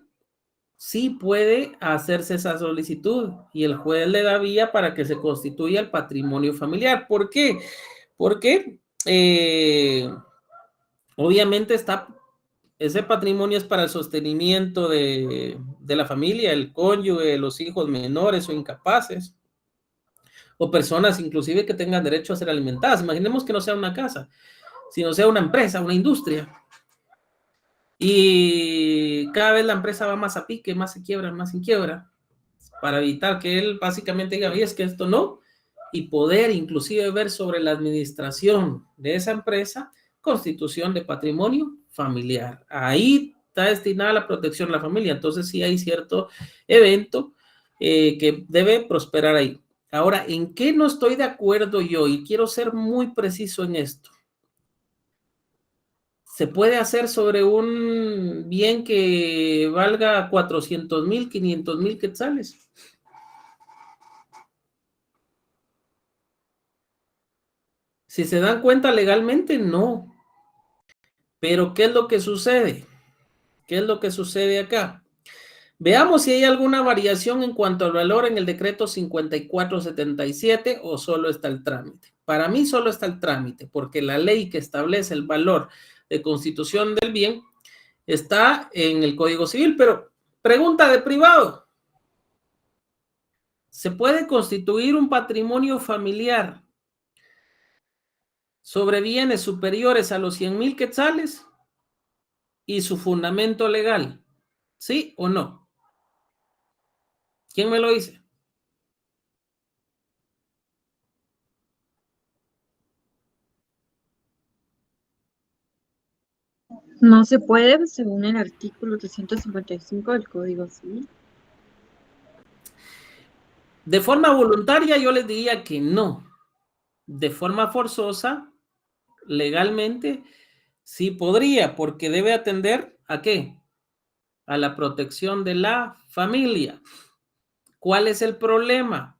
sí puede hacerse esa solicitud y el juez le da vía para que se constituya el patrimonio familiar. ¿Por qué? Porque obviamente ese patrimonio es para el sostenimiento de la familia, el cónyuge, los hijos menores o incapaces, o personas inclusive que tengan derecho a ser alimentadas. Imaginemos que no sea una casa, sino sea una empresa, una industria. Y cada vez la empresa va más a pique, más se quiebra, más se quiebra, para evitar que él básicamente diga, oye, es que esto no, y poder inclusive ver sobre la administración de esa empresa, constitución de patrimonio familiar. Ahí está destinada la protección de la familia, entonces sí hay cierto evento que debe prosperar ahí. Ahora, ¿en qué no estoy de acuerdo yo? Y quiero ser muy preciso en esto. Se puede hacer sobre un bien que valga 400,000, 500,000 quetzales. Si se dan cuenta legalmente, no. Pero ¿qué es lo que sucede? ¿Qué es lo que sucede acá? Veamos si hay alguna variación en cuanto al valor en el decreto 5477 o solo está el trámite. Para mí solo está el trámite, porque la ley que establece el valor de constitución del bien está en el Código Civil. Pero pregunta de privado: ¿se puede constituir un patrimonio familiar sobre bienes superiores a los 100,000 quetzales y su fundamento legal? ¿Sí o no? ¿Quién me lo dice? No se puede, según el artículo 355 del Código Civil. De forma voluntaria yo les diría que no. De forma forzosa, legalmente, sí podría, porque debe atender ¿a qué? A la protección de la familia. ¿Cuál es el problema?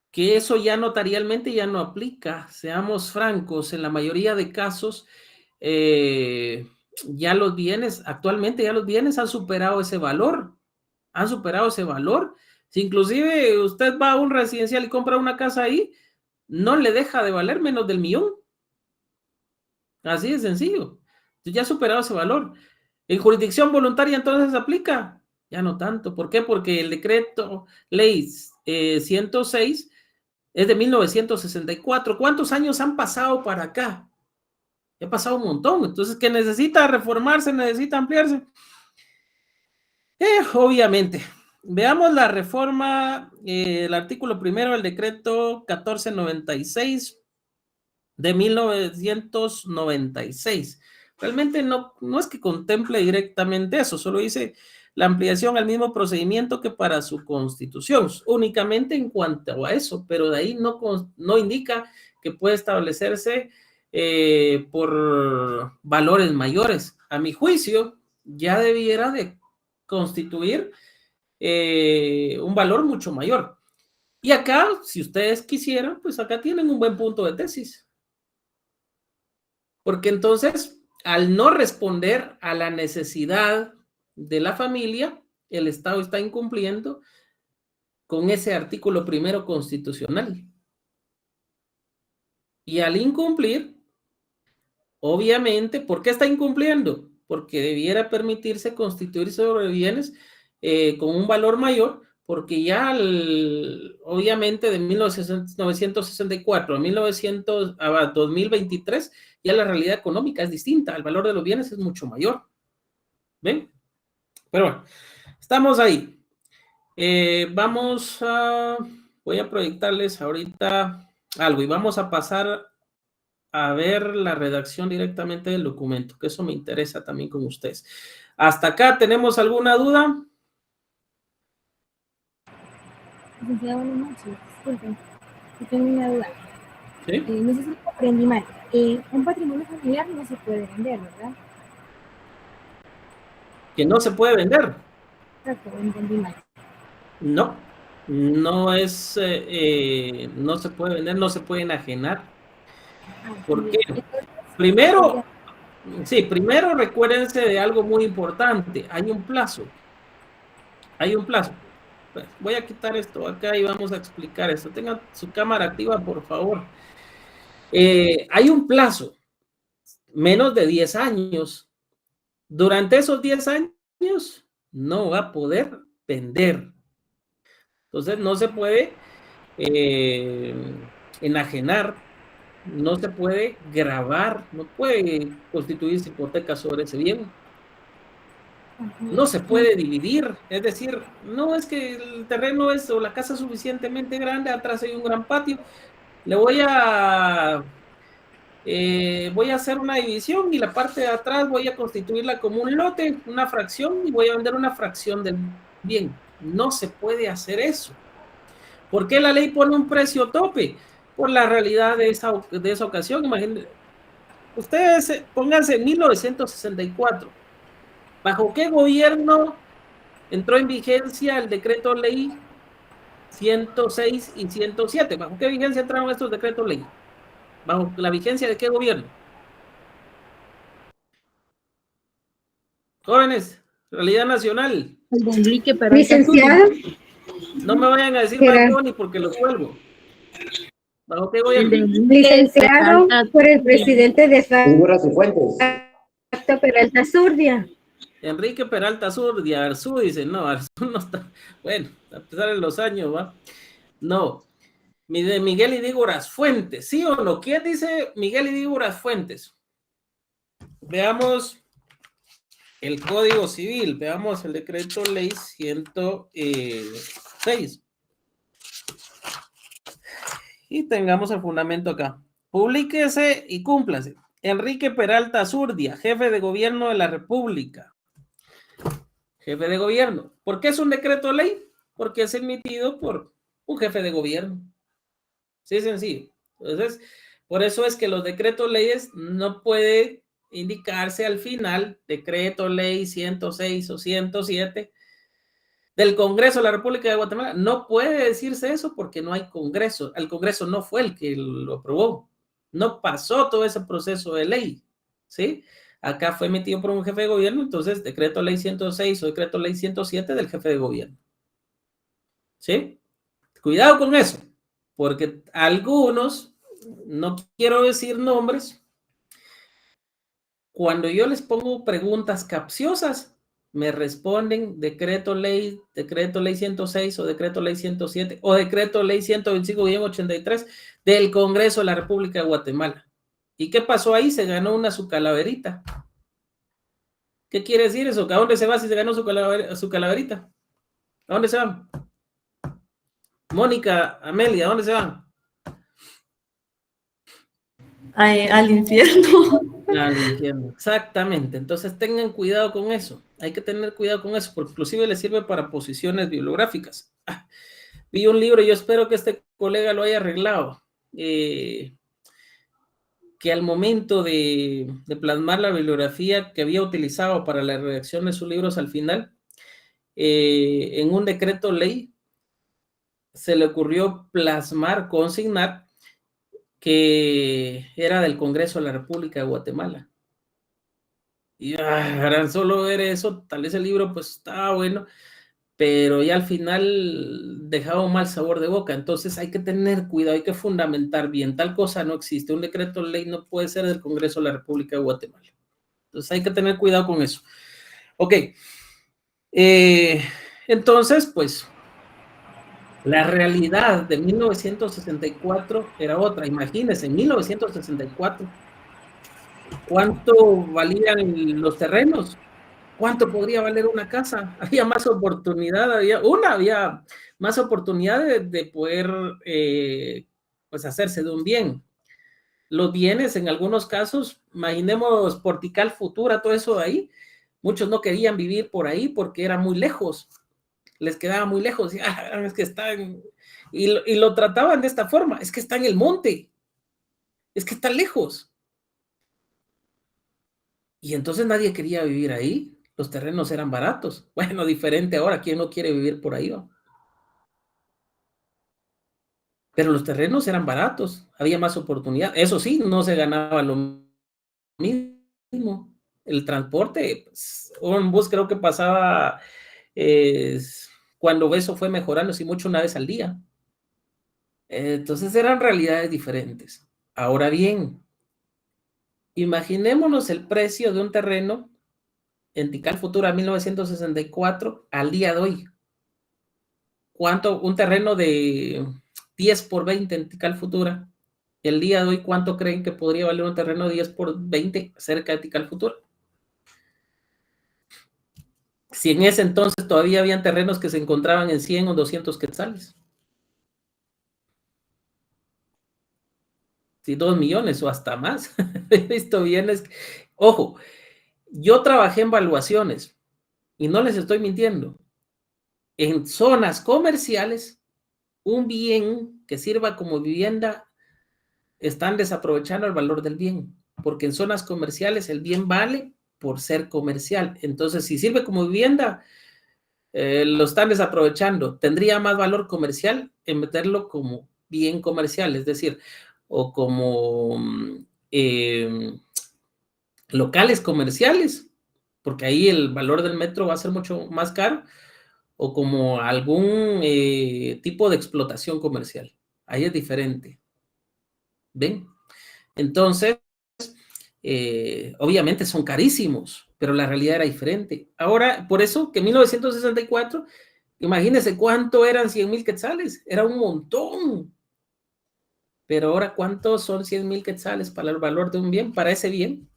Que eso ya notarialmente ya no aplica. Seamos francos, en la mayoría de casos, ya los bienes, actualmente ya los bienes han superado ese valor. Han superado ese valor. Si inclusive usted va a un residencial y compra una casa ahí, no le deja de valer menos del 1,000,000. Así de sencillo. Ya ha superado ese valor. ¿En jurisdicción voluntaria entonces aplica? Ya no tanto. ¿Por qué? Porque el decreto ley 106 es de 1964. ¿Cuántos años han pasado para acá? Ha pasado un montón. Entonces, que necesita reformarse, necesita ampliarse. Obviamente. Veamos la reforma, el artículo primero del decreto 1496 de 1996. Realmente no es que contemple directamente eso, solo dice la ampliación al mismo procedimiento que para su constitución, únicamente en cuanto a eso, pero de ahí no indica que puede establecerse por valores mayores. A mi juicio, ya debiera de constituir un valor mucho mayor. Y acá, si ustedes quisieran, pues acá tienen un buen punto de tesis. Porque entonces, al no responder a la necesidad de la familia, el Estado está incumpliendo con ese artículo primero constitucional. Y al incumplir, obviamente, ¿por qué está incumpliendo? Porque debiera permitirse constituir sobre bienes con un valor mayor, porque ya obviamente de 1964 a 2023 ya la realidad económica es distinta, el valor de los bienes es mucho mayor. ¿Ven? Pero bueno, estamos ahí. Voy a proyectarles ahorita algo y vamos a pasar a ver la redacción directamente del documento, que eso me interesa también con ustedes. ¿Hasta acá tenemos alguna duda? Licenciada, buenas noches. Disculpen, yo tengo una duda. ¿Sí? No sé si comprendí mal. Un patrimonio familiar no se puede vender, ¿verdad? Que no se puede vender. Exacto, entendí mal. No, no es, no se puede vender, no se puede enajenar. ¿Por qué? Primero recuérdense de algo muy importante. Hay un plazo. Hay un plazo. Voy a quitar esto acá y vamos a explicar esto. Tengan su cámara activa, por favor. Hay un plazo, menos de 10 años. Durante esos 10 años no va a poder vender. Entonces no se puede enajenar, no se puede gravar, no puede constituirse hipoteca sobre ese bien. No se puede dividir, es decir, no es que el terreno o la casa es suficientemente grande, atrás hay un gran patio, le voy a hacer una división y la parte de atrás voy a constituirla como un lote, una fracción, y voy a vender una fracción del bien. No se puede hacer eso. ¿Por qué la ley pone un precio tope? Por la realidad de esa ocasión. Imagínense, ustedes pónganse en 1964. ¿Bajo qué gobierno entró en vigencia el decreto ley 106 y 107? ¿Bajo qué vigencia entraron estos decretos ley? ¿Bajo la vigencia de qué gobierno? Jóvenes, realidad nacional. Licenciada. No me vayan a decir Bad Bunny porque los cuelgo. ¿Bajo qué gobierno? Licenciado por el presidente de Figuras y fuentes. Facto Peralta Zurdia. Enrique Peralta Zurdia, Arzú dice, no, Arzú no está, bueno, a pesar de los años, ¿va? No, de Miguel Idígoras Fuentes, ¿sí o no? ¿Quién dice Miguel Idígoras Fuentes? Veamos el Código Civil, veamos el decreto ley 106. Y tengamos el fundamento acá. Publíquese y cúmplase. Enrique Peralta Zurdia, jefe de gobierno de la República. Jefe de gobierno. ¿Por qué es un decreto ley? Porque es emitido por un jefe de gobierno. Sí, sencillo. Entonces, por eso es que los decretos leyes no puede indicarse al final decreto ley 106 o 107 del Congreso de la República de Guatemala. No puede decirse eso porque no hay Congreso. El Congreso no fue el que lo aprobó. No pasó todo ese proceso de ley. ¿Sí? Acá fue emitido por un jefe de gobierno, entonces decreto ley 106 o decreto ley 107 del jefe de gobierno. ¿Sí? Cuidado con eso, porque algunos, no quiero decir nombres, cuando yo les pongo preguntas capciosas, me responden decreto ley 106 o decreto ley 107 o decreto ley 125-83 del Congreso de la República de Guatemala. ¿Y qué pasó ahí? Se ganó una su calaverita. ¿Qué quiere decir eso? ¿A dónde se va si se ganó su calaverita? ¿A dónde se van? Mónica, Amelia, ¿a dónde se van? Al infierno. Al infierno, exactamente. Entonces tengan cuidado con eso. Hay que tener cuidado con eso, porque inclusive les sirve para posiciones bibliográficas. Vi un libro y yo espero que este colega lo haya arreglado. Que al momento de plasmar la bibliografía que había utilizado para la redacción de sus libros al final, en un decreto ley, se le ocurrió plasmar, consignar, que era del Congreso de la República de Guatemala. Y harán solo ver eso, tal vez el libro pues estaba bueno, pero ya al final dejaba un mal sabor de boca. Entonces hay que tener cuidado, hay que fundamentar bien, tal cosa no existe, un decreto de ley no puede ser del Congreso de la República de Guatemala. Entonces hay que tener cuidado con eso. Ok, entonces pues la realidad de 1964 era otra. Imagínense, en 1964, ¿cuánto valían los terrenos? ¿Cuánto podría valer una casa? Había más oportunidad, había más oportunidad de poder pues hacerse de un bien. Los bienes, en algunos casos, imaginemos Portical Futura, todo eso de ahí, muchos no querían vivir por ahí porque era muy lejos, les quedaba muy lejos, y, es que están, y lo trataban de esta forma, es que está en el monte, es que está lejos. Y entonces nadie quería vivir ahí. Los terrenos eran baratos. Bueno, diferente ahora, ¿quién no quiere vivir por ahí? ¿No? Pero los terrenos eran baratos, había más oportunidad. Eso sí, no se ganaba lo mismo. El transporte, pues, un bus creo que pasaba, cuando eso fue mejorando, sí, mucho, una vez al día. Entonces eran realidades diferentes. Ahora bien, imaginémonos el precio de un terreno en Tikal Futura 1964 al día de hoy. ¿Cuánto? Un terreno de 10 por 20 en Tikal Futura. El día de hoy, ¿cuánto creen que podría valer un terreno de 10 por 20 cerca de Tikal Futura? Si en ese entonces todavía habían terrenos que se encontraban en 100 o 200 quetzales. Sí, 2 millones o hasta más. He visto bienes. Ojo, yo trabajé en valuaciones y no les estoy mintiendo. En zonas comerciales, un bien que sirva como vivienda, están desaprovechando el valor del bien, porque en zonas comerciales el bien vale por ser comercial. Entonces, si sirve como vivienda, lo están desaprovechando. Tendría más valor comercial en meterlo como bien comercial, es decir, o como locales comerciales, porque ahí el valor del metro va a ser mucho más caro, o como algún tipo de explotación comercial. Ahí es diferente. ¿Ven? Entonces, obviamente son carísimos, pero la realidad era diferente. Ahora, por eso que en 1964, imagínense cuánto eran 100,000 quetzales, era un montón. Pero ahora, ¿cuántos son 100,000 quetzales para el valor de un bien, para ese bien?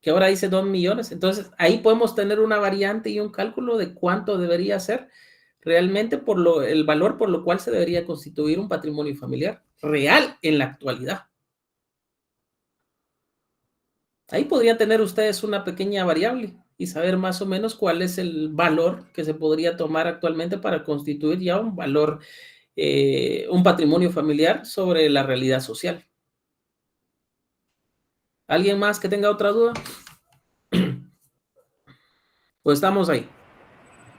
Que ahora dice 2 millones. Entonces, ahí podemos tener una variante y un cálculo de cuánto debería ser realmente el valor por lo cual se debería constituir un patrimonio familiar real en la actualidad. Ahí podrían tener ustedes una pequeña variable y saber más o menos cuál es el valor que se podría tomar actualmente para constituir ya un valor, un patrimonio familiar sobre la realidad social. ¿Alguien más que tenga otra duda? Pues estamos ahí.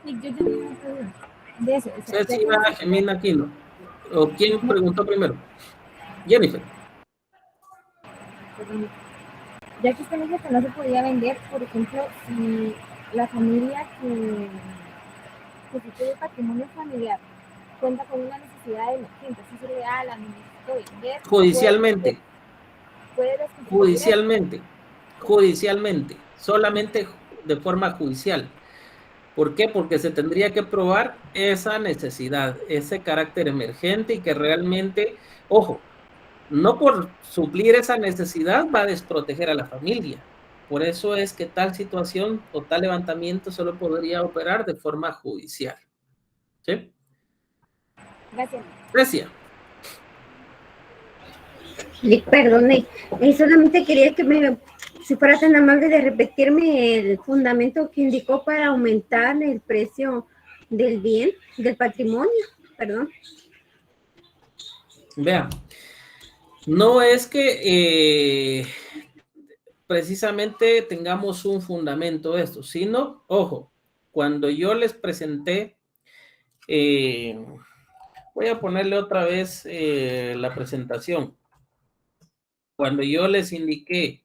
Yo tenía otra duda de eso. O sea, Cecilia Gemina Aquino. ¿O quién preguntó primero? Jennifer. perdón, ya que usted dice que no se podía vender, por ejemplo, si la familia que constituye patrimonio familiar cuenta con una necesidad emergente, si se le da la necesito vender, Judicialmente. puede desconstituir Judicialmente, solamente de forma judicial. ¿Por qué? Porque se tendría que probar esa necesidad, ese carácter emergente y que realmente, ojo, no por suplir esa necesidad va a desproteger a la familia. Por eso es que tal situación o tal levantamiento solo podría operar de forma judicial. ¿Sí? Gracias. Grecia. Perdone, solamente quería que si fuera tan amable de repetirme el fundamento que indicó para aumentar el precio del bien, del patrimonio, perdón. Vean, no es que precisamente tengamos un fundamento de esto, sino, ojo, cuando yo les presenté, voy a ponerle otra vez la presentación. Cuando yo les indiqué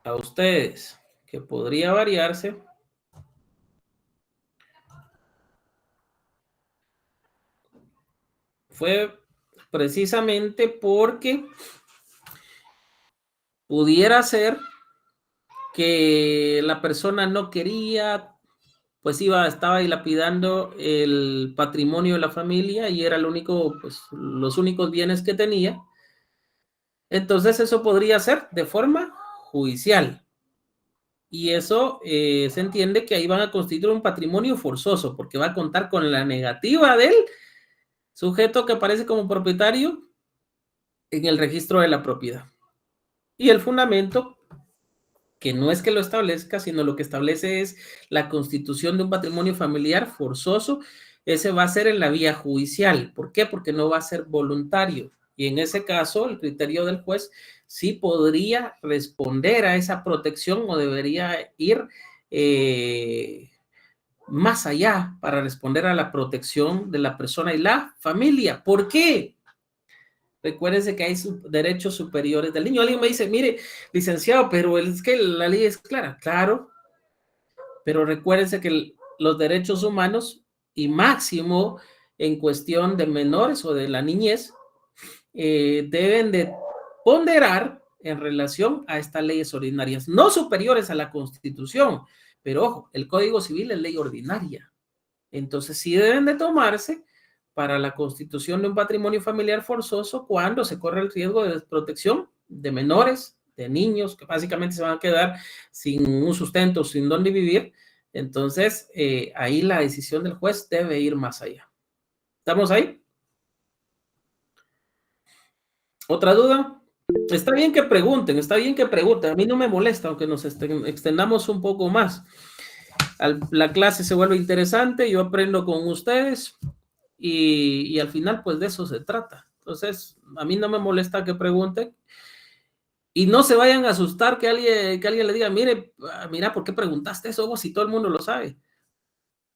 a ustedes que podría variarse, fue precisamente porque pudiera ser que la persona no quería, pues estaba dilapidando el patrimonio de la familia y era los únicos bienes que tenía. Entonces eso podría ser de forma judicial. Y eso se entiende que ahí van a constituir un patrimonio forzoso, porque va a contar con la negativa del sujeto que aparece como propietario en el registro de la propiedad. Y el fundamento, que no es que lo establezca, sino lo que establece es la constitución de un patrimonio familiar forzoso, ese va a ser en la vía judicial. ¿Por qué? Porque no va a ser voluntario. Y en ese caso, el criterio del juez sí podría responder a esa protección o debería ir más allá para responder a la protección de la persona y la familia. ¿Por qué? Recuérdense que hay derechos superiores del niño. Alguien me dice, mire, licenciado, pero es que la ley es clara. Claro, pero recuérdense que los derechos humanos y máximo en cuestión de menores o de la niñez deben de ponderar en relación a estas leyes ordinarias, no superiores a la Constitución, pero ojo, el Código Civil es ley ordinaria. Entonces sí deben de tomarse para la constitución de un patrimonio familiar forzoso cuando se corre el riesgo de desprotección de menores, de niños, que básicamente se van a quedar sin un sustento, sin dónde vivir. Entonces, ahí la decisión del juez debe ir más allá. ¿Estamos ahí? ¿Otra duda? Está bien que pregunten, A mí no me molesta, aunque nos extendamos un poco más. La clase se vuelve interesante, yo aprendo con ustedes y al final pues de eso se trata. Entonces, a mí no me molesta que pregunten y no se vayan a asustar que alguien le diga, mira, ¿por qué preguntaste eso vos si todo el mundo lo sabe?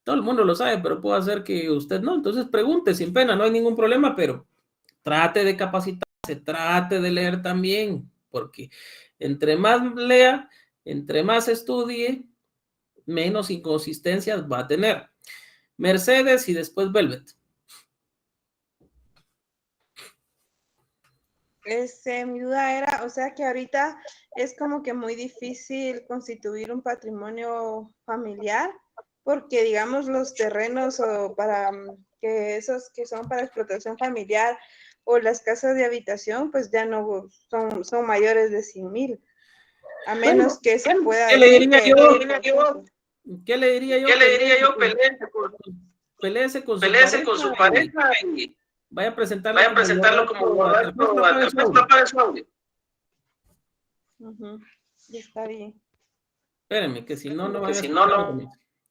Todo el mundo lo sabe, pero puede hacer que usted no. Entonces pregunte sin pena, no hay ningún problema, pero trate de capacitarse, trate de leer también, porque entre más lea, entre más estudie, menos inconsistencias va a tener. Mercedes y después Velvet. Mi duda era, o sea que ahorita es como que muy difícil constituir un patrimonio familiar, porque digamos los terrenos o para que esos que son para explotación familiar o las casas de habitación, pues ya no son mayores de 100,000, a menos que se pueda ¿qué le decir diría que... yo? ¿Qué le diría yo? Peléese con su pareja y vaya a presentarlo como borracho. Apague su audio. Ya está bien. Espérenme, que si no, no van a...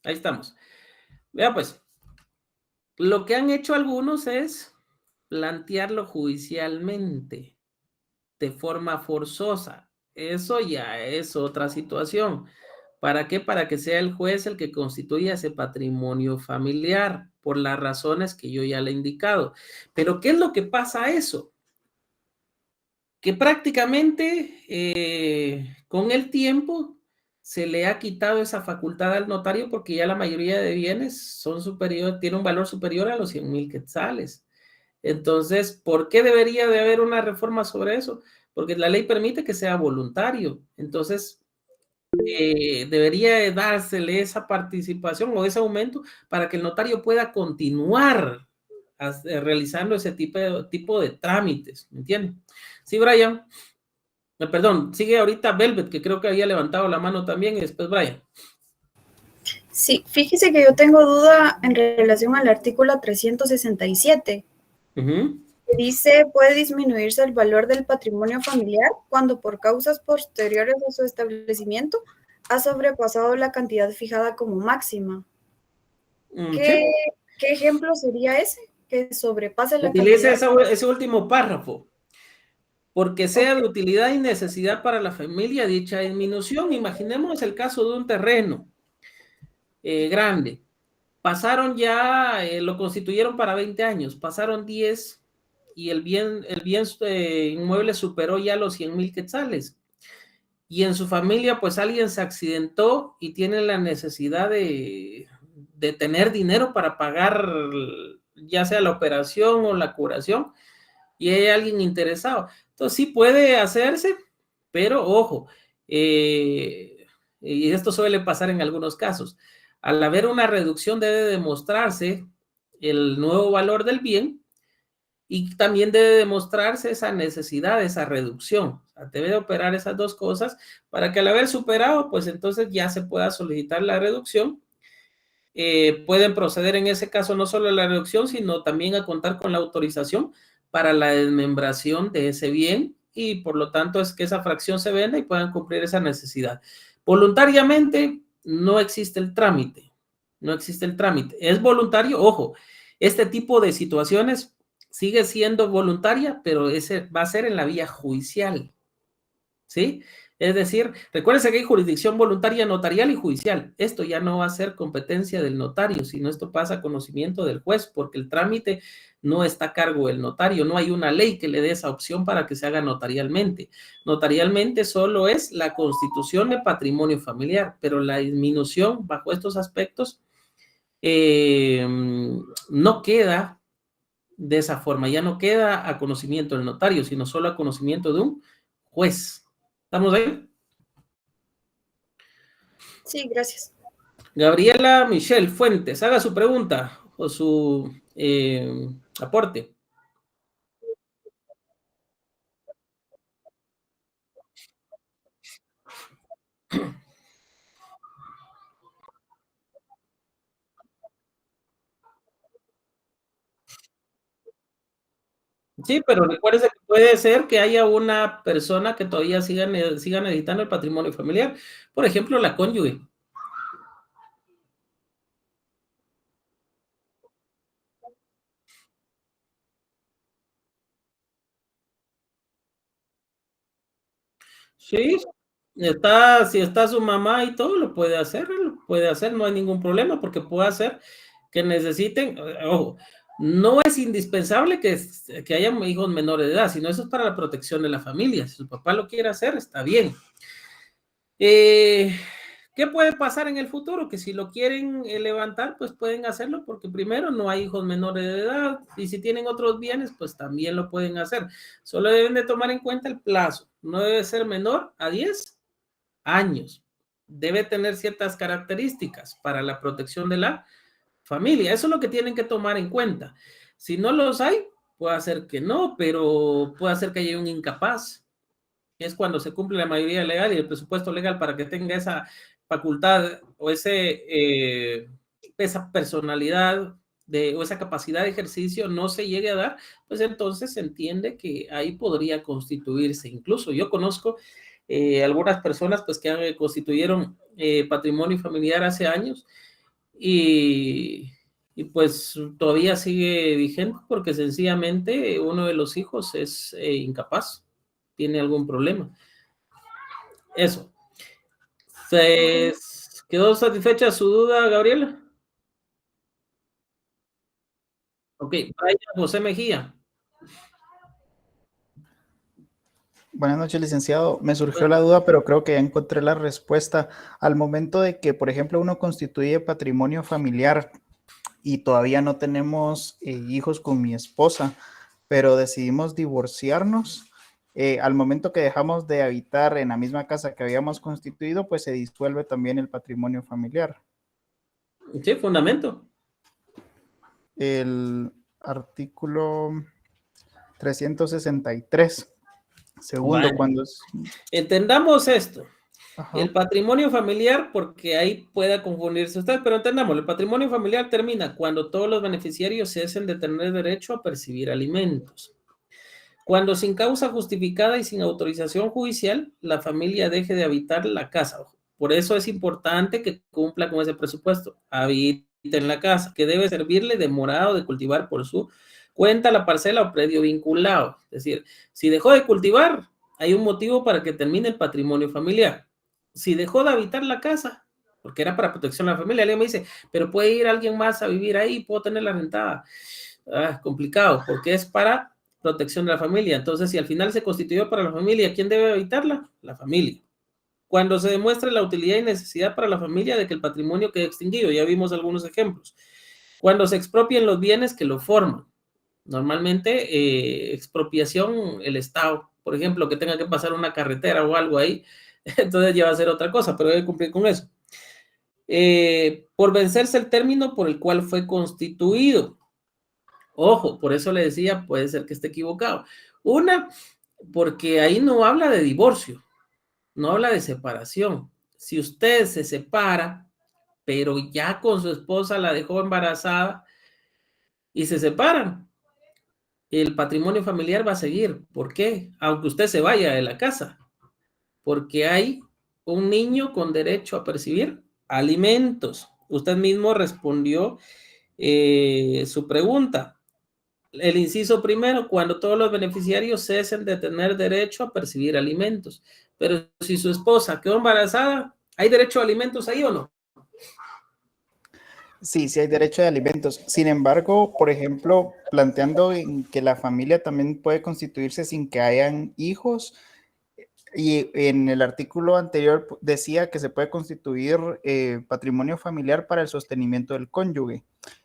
Ahí estamos. Vea pues, lo que han hecho algunos es plantearlo judicialmente, de forma forzosa. Eso ya es otra situación. ¿Para qué? Para que sea el juez el que constituya ese patrimonio familiar, por las razones que yo ya le he indicado. Pero ¿qué es lo que pasa a eso? Que prácticamente con el tiempo se le ha quitado esa facultad al notario porque ya la mayoría de bienes son superiores, tiene un valor superior a los 100,000 quetzales. Entonces, ¿por qué debería de haber una reforma sobre eso? Porque la ley permite que sea voluntario. Entonces, debería de dársele esa participación o ese aumento para que el notario pueda continuar realizando ese tipo de trámites, ¿me entienden? Sí, Brian. Perdón, sigue ahorita Velvet, que creo que había levantado la mano también, y después Brian. Sí, fíjese que yo tengo duda en relación al artículo 367. Dice, puede disminuirse el valor del patrimonio familiar cuando por causas posteriores a su establecimiento ha sobrepasado la cantidad fijada como máxima. ¿Qué ejemplo sería ese? Que sobrepase la Utilice cantidad. ese último párrafo. Porque sea de utilidad y necesidad para la familia dicha disminución. Imaginemos el caso de un terreno grande. Pasaron ya, lo constituyeron para 20 años, pasaron 10 y el bien inmueble superó ya los 100,000 quetzales. Y en su familia, pues alguien se accidentó y tiene la necesidad de tener dinero para pagar ya sea la operación o la curación, y hay alguien interesado. Entonces sí puede hacerse, pero ojo, y esto suele pasar en algunos casos. Al haber una reducción debe demostrarse el nuevo valor del bien y también debe demostrarse esa necesidad, esa reducción. O sea, debe de operar esas dos cosas para que al haber superado, pues entonces ya se pueda solicitar la reducción. Pueden proceder en ese caso no solo a la reducción, sino también a contar con la autorización para la desmembración de ese bien y por lo tanto es que esa fracción se venda y puedan cumplir esa necesidad. Voluntariamente no existe el trámite, no existe el trámite. Es voluntario, ojo, este tipo de situaciones sigue siendo voluntaria, pero ese va a ser en la vía judicial, ¿sí? Es decir, recuérdense que hay jurisdicción voluntaria, notarial y judicial. Esto ya no va a ser competencia del notario, sino esto pasa a conocimiento del juez, porque el trámite no está a cargo del notario. No hay una ley que le dé esa opción para que se haga notarialmente. Notarialmente solo es la constitución de patrimonio familiar, pero la disminución bajo estos aspectos no queda de esa forma. Ya no queda a conocimiento del notario, sino solo a conocimiento de un juez. ¿Estamos ahí? Sí, gracias. Gabriela Michelle Fuentes, haga su pregunta o su aporte. Sí, pero recuérdese que puede ser que haya una persona que todavía siga necesitando el patrimonio familiar. Por ejemplo, la cónyuge. Sí, si está su mamá y todo, lo puede hacer, no hay ningún problema, porque puede hacer que necesiten, ojo, no es indispensable que haya hijos menores de edad, sino eso es para la protección de la familia. Si su papá lo quiere hacer, está bien. ¿Qué puede pasar en el futuro? Que si lo quieren levantar, pues pueden hacerlo, porque primero no hay hijos menores de edad, y si tienen otros bienes, pues también lo pueden hacer. Solo deben de tomar en cuenta el plazo. No debe ser menor a 10 años. Debe tener ciertas características para la protección de la familia. Eso es lo que tienen que tomar en cuenta. Si no los hay, puede ser que no, pero puede ser que haya un incapaz. Es cuando se cumple la mayoría legal y el presupuesto legal para que tenga esa facultad o esa personalidad o esa capacidad de ejercicio no se llegue a dar, pues entonces se entiende que ahí podría constituirse. Incluso yo conozco algunas personas pues que constituyeron patrimonio familiar hace años y pues todavía sigue vigente porque sencillamente uno de los hijos es incapaz, tiene algún problema. Eso. ¿Quedó satisfecha su duda, Gabriela? Ok, Brian José Mejía. Buenas noches, licenciado. Me surgió la duda, pero creo que ya encontré la respuesta. Al momento de que, por ejemplo, uno constituye patrimonio familiar y todavía no tenemos hijos con mi esposa, pero decidimos divorciarnos, al momento que dejamos de habitar en la misma casa que habíamos constituido, pues se disuelve también el patrimonio familiar. Sí, fundamento. El artículo 363. Segundo, bueno, cuando es... Entendamos esto. Ajá. El patrimonio familiar, porque ahí pueda confundirse usted, pero entendamos, el patrimonio familiar termina cuando todos los beneficiarios cesen de tener derecho a percibir alimentos. Cuando sin causa justificada y sin autorización judicial, la familia deje de habitar la casa. Por eso es importante que cumpla con ese presupuesto. Habite en la casa, que debe servirle de morada o de cultivar por su cuenta la parcela o predio vinculado. Es decir, si dejó de cultivar, hay un motivo para que termine el patrimonio familiar. Si dejó de habitar la casa, porque era para protección de la familia, alguien me dice, pero puede ir alguien más a vivir ahí, puedo tener la rentada. Complicado, porque es para protección de la familia. Entonces, si al final se constituyó para la familia, ¿quién debe habitarla? La familia. Cuando se demuestre la utilidad y necesidad para la familia de que el patrimonio quede extinguido, ya vimos algunos ejemplos. Cuando se expropien los bienes que lo forman, normalmente expropiación el Estado, por ejemplo, que tenga que pasar una carretera o algo ahí, entonces ya va a ser otra cosa, pero debe cumplir con eso. Por vencerse el término por el cual fue constituido. Ojo, por eso le decía, puede ser que esté equivocado. Una, porque ahí no habla de divorcio, no habla de separación. Si usted se separa, pero ya con su esposa la dejó embarazada y se separan, el patrimonio familiar va a seguir. ¿Por qué? Aunque usted se vaya de la casa, porque hay un niño con derecho a percibir alimentos. Usted mismo respondió su pregunta. El inciso primero, cuando todos los beneficiarios cesen de tener derecho a percibir alimentos. Pero si su esposa quedó embarazada, ¿hay derecho a alimentos ahí o no? Sí, sí hay derecho de alimentos. Sin embargo, por ejemplo, planteando en que la familia también puede constituirse sin que hayan hijos, y en el artículo anterior decía que se puede constituir patrimonio familiar para el sostenimiento del cónyuge.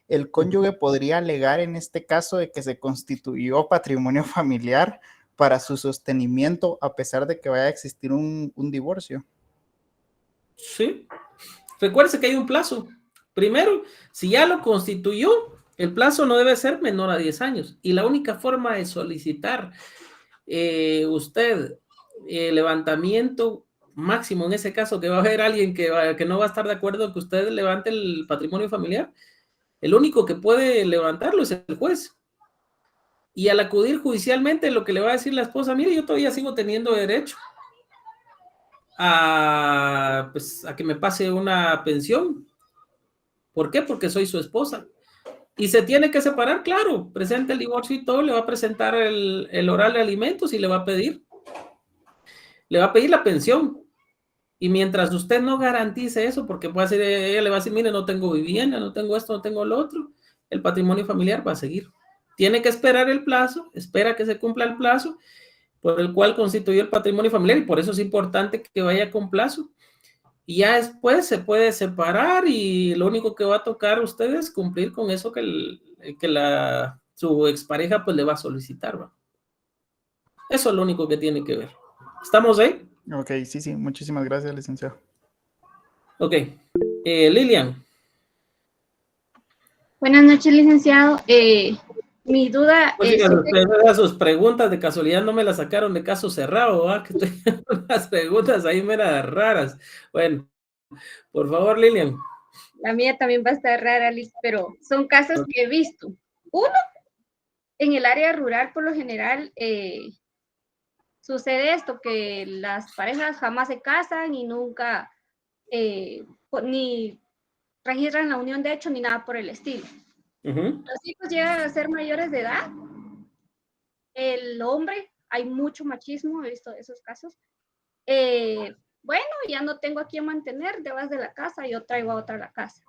El cónyuge podría alegar en este caso de que se constituyó patrimonio familiar para su sostenimiento a pesar de que vaya a existir un divorcio. Sí. Recuerde que hay un plazo. Primero, si ya lo constituyó, el plazo no debe ser menor a 10 años. Y la única forma de solicitar usted levantamiento máximo, en ese caso, que va a haber alguien que no va a estar de acuerdo en que usted levante el patrimonio familiar, el único que puede levantarlo es el juez. Y al acudir judicialmente, lo que le va a decir la esposa, mire, yo todavía sigo teniendo derecho a que me pase una pensión. ¿Por qué? Porque soy su esposa. Y se tiene que separar, claro, presenta el divorcio y todo, le va a presentar el oral de alimentos y le va a pedir la pensión. Y mientras usted no garantice eso, porque puede ser, ella le va a decir, mire, no tengo vivienda, no tengo esto, no tengo lo otro, el patrimonio familiar va a seguir. Tiene que esperar el plazo, espera que se cumpla el plazo por el cual constituyó el patrimonio familiar, y por eso es importante que vaya con plazo. y ya después se puede separar y lo único que va a tocar a ustedes cumplir con eso que su expareja pues le va a solicitar, ¿va? Eso es lo único que tiene que ver. ¿Estamos ahí? Ok, sí, muchísimas gracias, licenciado. Ok. Lilian. Buenas noches, licenciado. Mi duda Pues es... sus preguntas de casualidad no me las sacaron de caso cerrado, ¿va? Que tengo unas preguntas ahí meras raras. Bueno, por favor, Lilian. La mía también va a estar rara, Liz, pero son casos que he visto. Uno, en el área rural, por lo general, sucede esto, que las parejas jamás se casan y nunca ni registran la unión de hecho ni nada por el estilo. Los hijos llegan a ser mayores de edad. El hombre, hay mucho machismo, he visto esos casos. Bueno, ya no tengo a quién mantener, te vas de la casa, yo traigo a otra a la casa.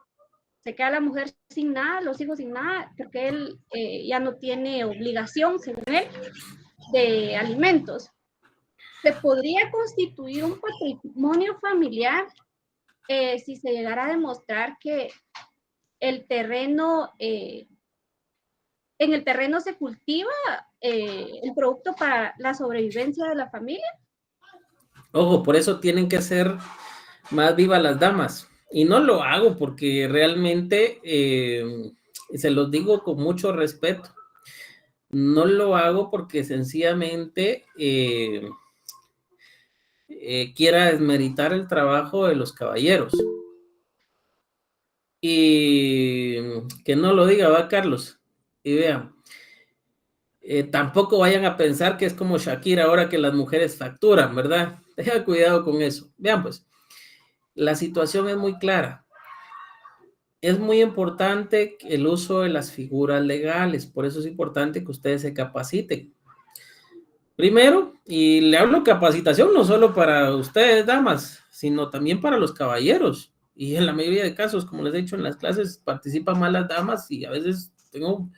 Se queda la mujer sin nada, los hijos sin nada, porque él ya no tiene obligación, según él, de alimentos. ¿Se podría constituir un patrimonio familiar si se llegara a demostrar que el terreno, en el terreno se cultiva el producto para la sobrevivencia de la familia? Ojo, por eso tienen que ser más vivas las damas. Y no lo hago porque realmente, se los digo con mucho respeto, no lo hago porque sencillamente quiera desmeritar el trabajo de los caballeros. Y que no lo diga, va, Carlos. Y vean, tampoco vayan a pensar que es como Shakira ahora que las mujeres facturan, ¿verdad? Tengan cuidado con eso. Vean, pues, la situación es muy clara. Es muy importante el uso de las figuras legales, por eso es importante que ustedes se capaciten. Primero, y le hablo capacitación no solo para ustedes, damas, sino también para los caballeros. Y en la mayoría de casos, como les he dicho en las clases, participan más las damas y a veces tengo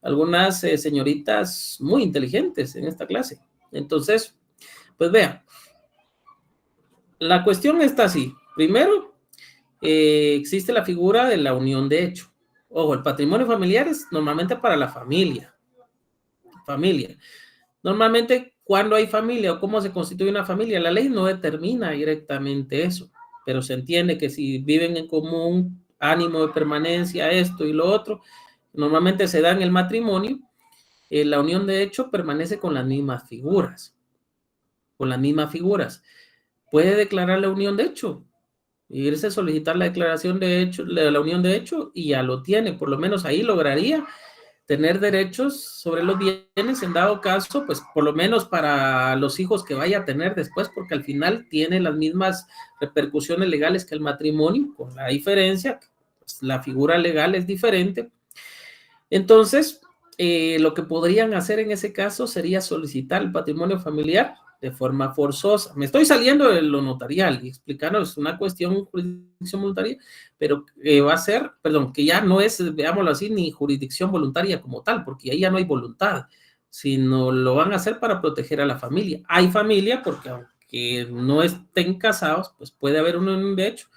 algunas señoritas muy inteligentes en esta clase. Entonces, pues vean, la cuestión está así. Primero, existe la figura de la unión de hecho. Ojo, el patrimonio familiar es normalmente para la familia. Normalmente, cuando hay familia o cómo se constituye una familia, la ley no determina directamente eso, pero se entiende que si viven en común, ánimo de permanencia, esto y lo otro, normalmente se da en el matrimonio, la unión de hecho permanece con las mismas figuras. Puede declarar la unión de hecho, irse a solicitar la declaración de hecho, la unión de hecho, y ya lo tiene, por lo menos ahí lograría tener derechos sobre los bienes en dado caso, pues por lo menos para los hijos que vaya a tener después, porque al final tiene las mismas repercusiones legales que el matrimonio, con la diferencia, pues, la figura legal es diferente. Entonces, lo que podrían hacer en ese caso sería solicitar el patrimonio familiar de forma forzosa. Me estoy saliendo de lo notarial y explicando, es una cuestión jurisdicción voluntaria, pero va a ser, perdón, que ya no es, veámoslo así, ni jurisdicción voluntaria como tal, porque ahí ya no hay voluntad, sino lo van a hacer para proteger a la familia. Hay familia porque aunque no estén casados, pues puede haber un hecho,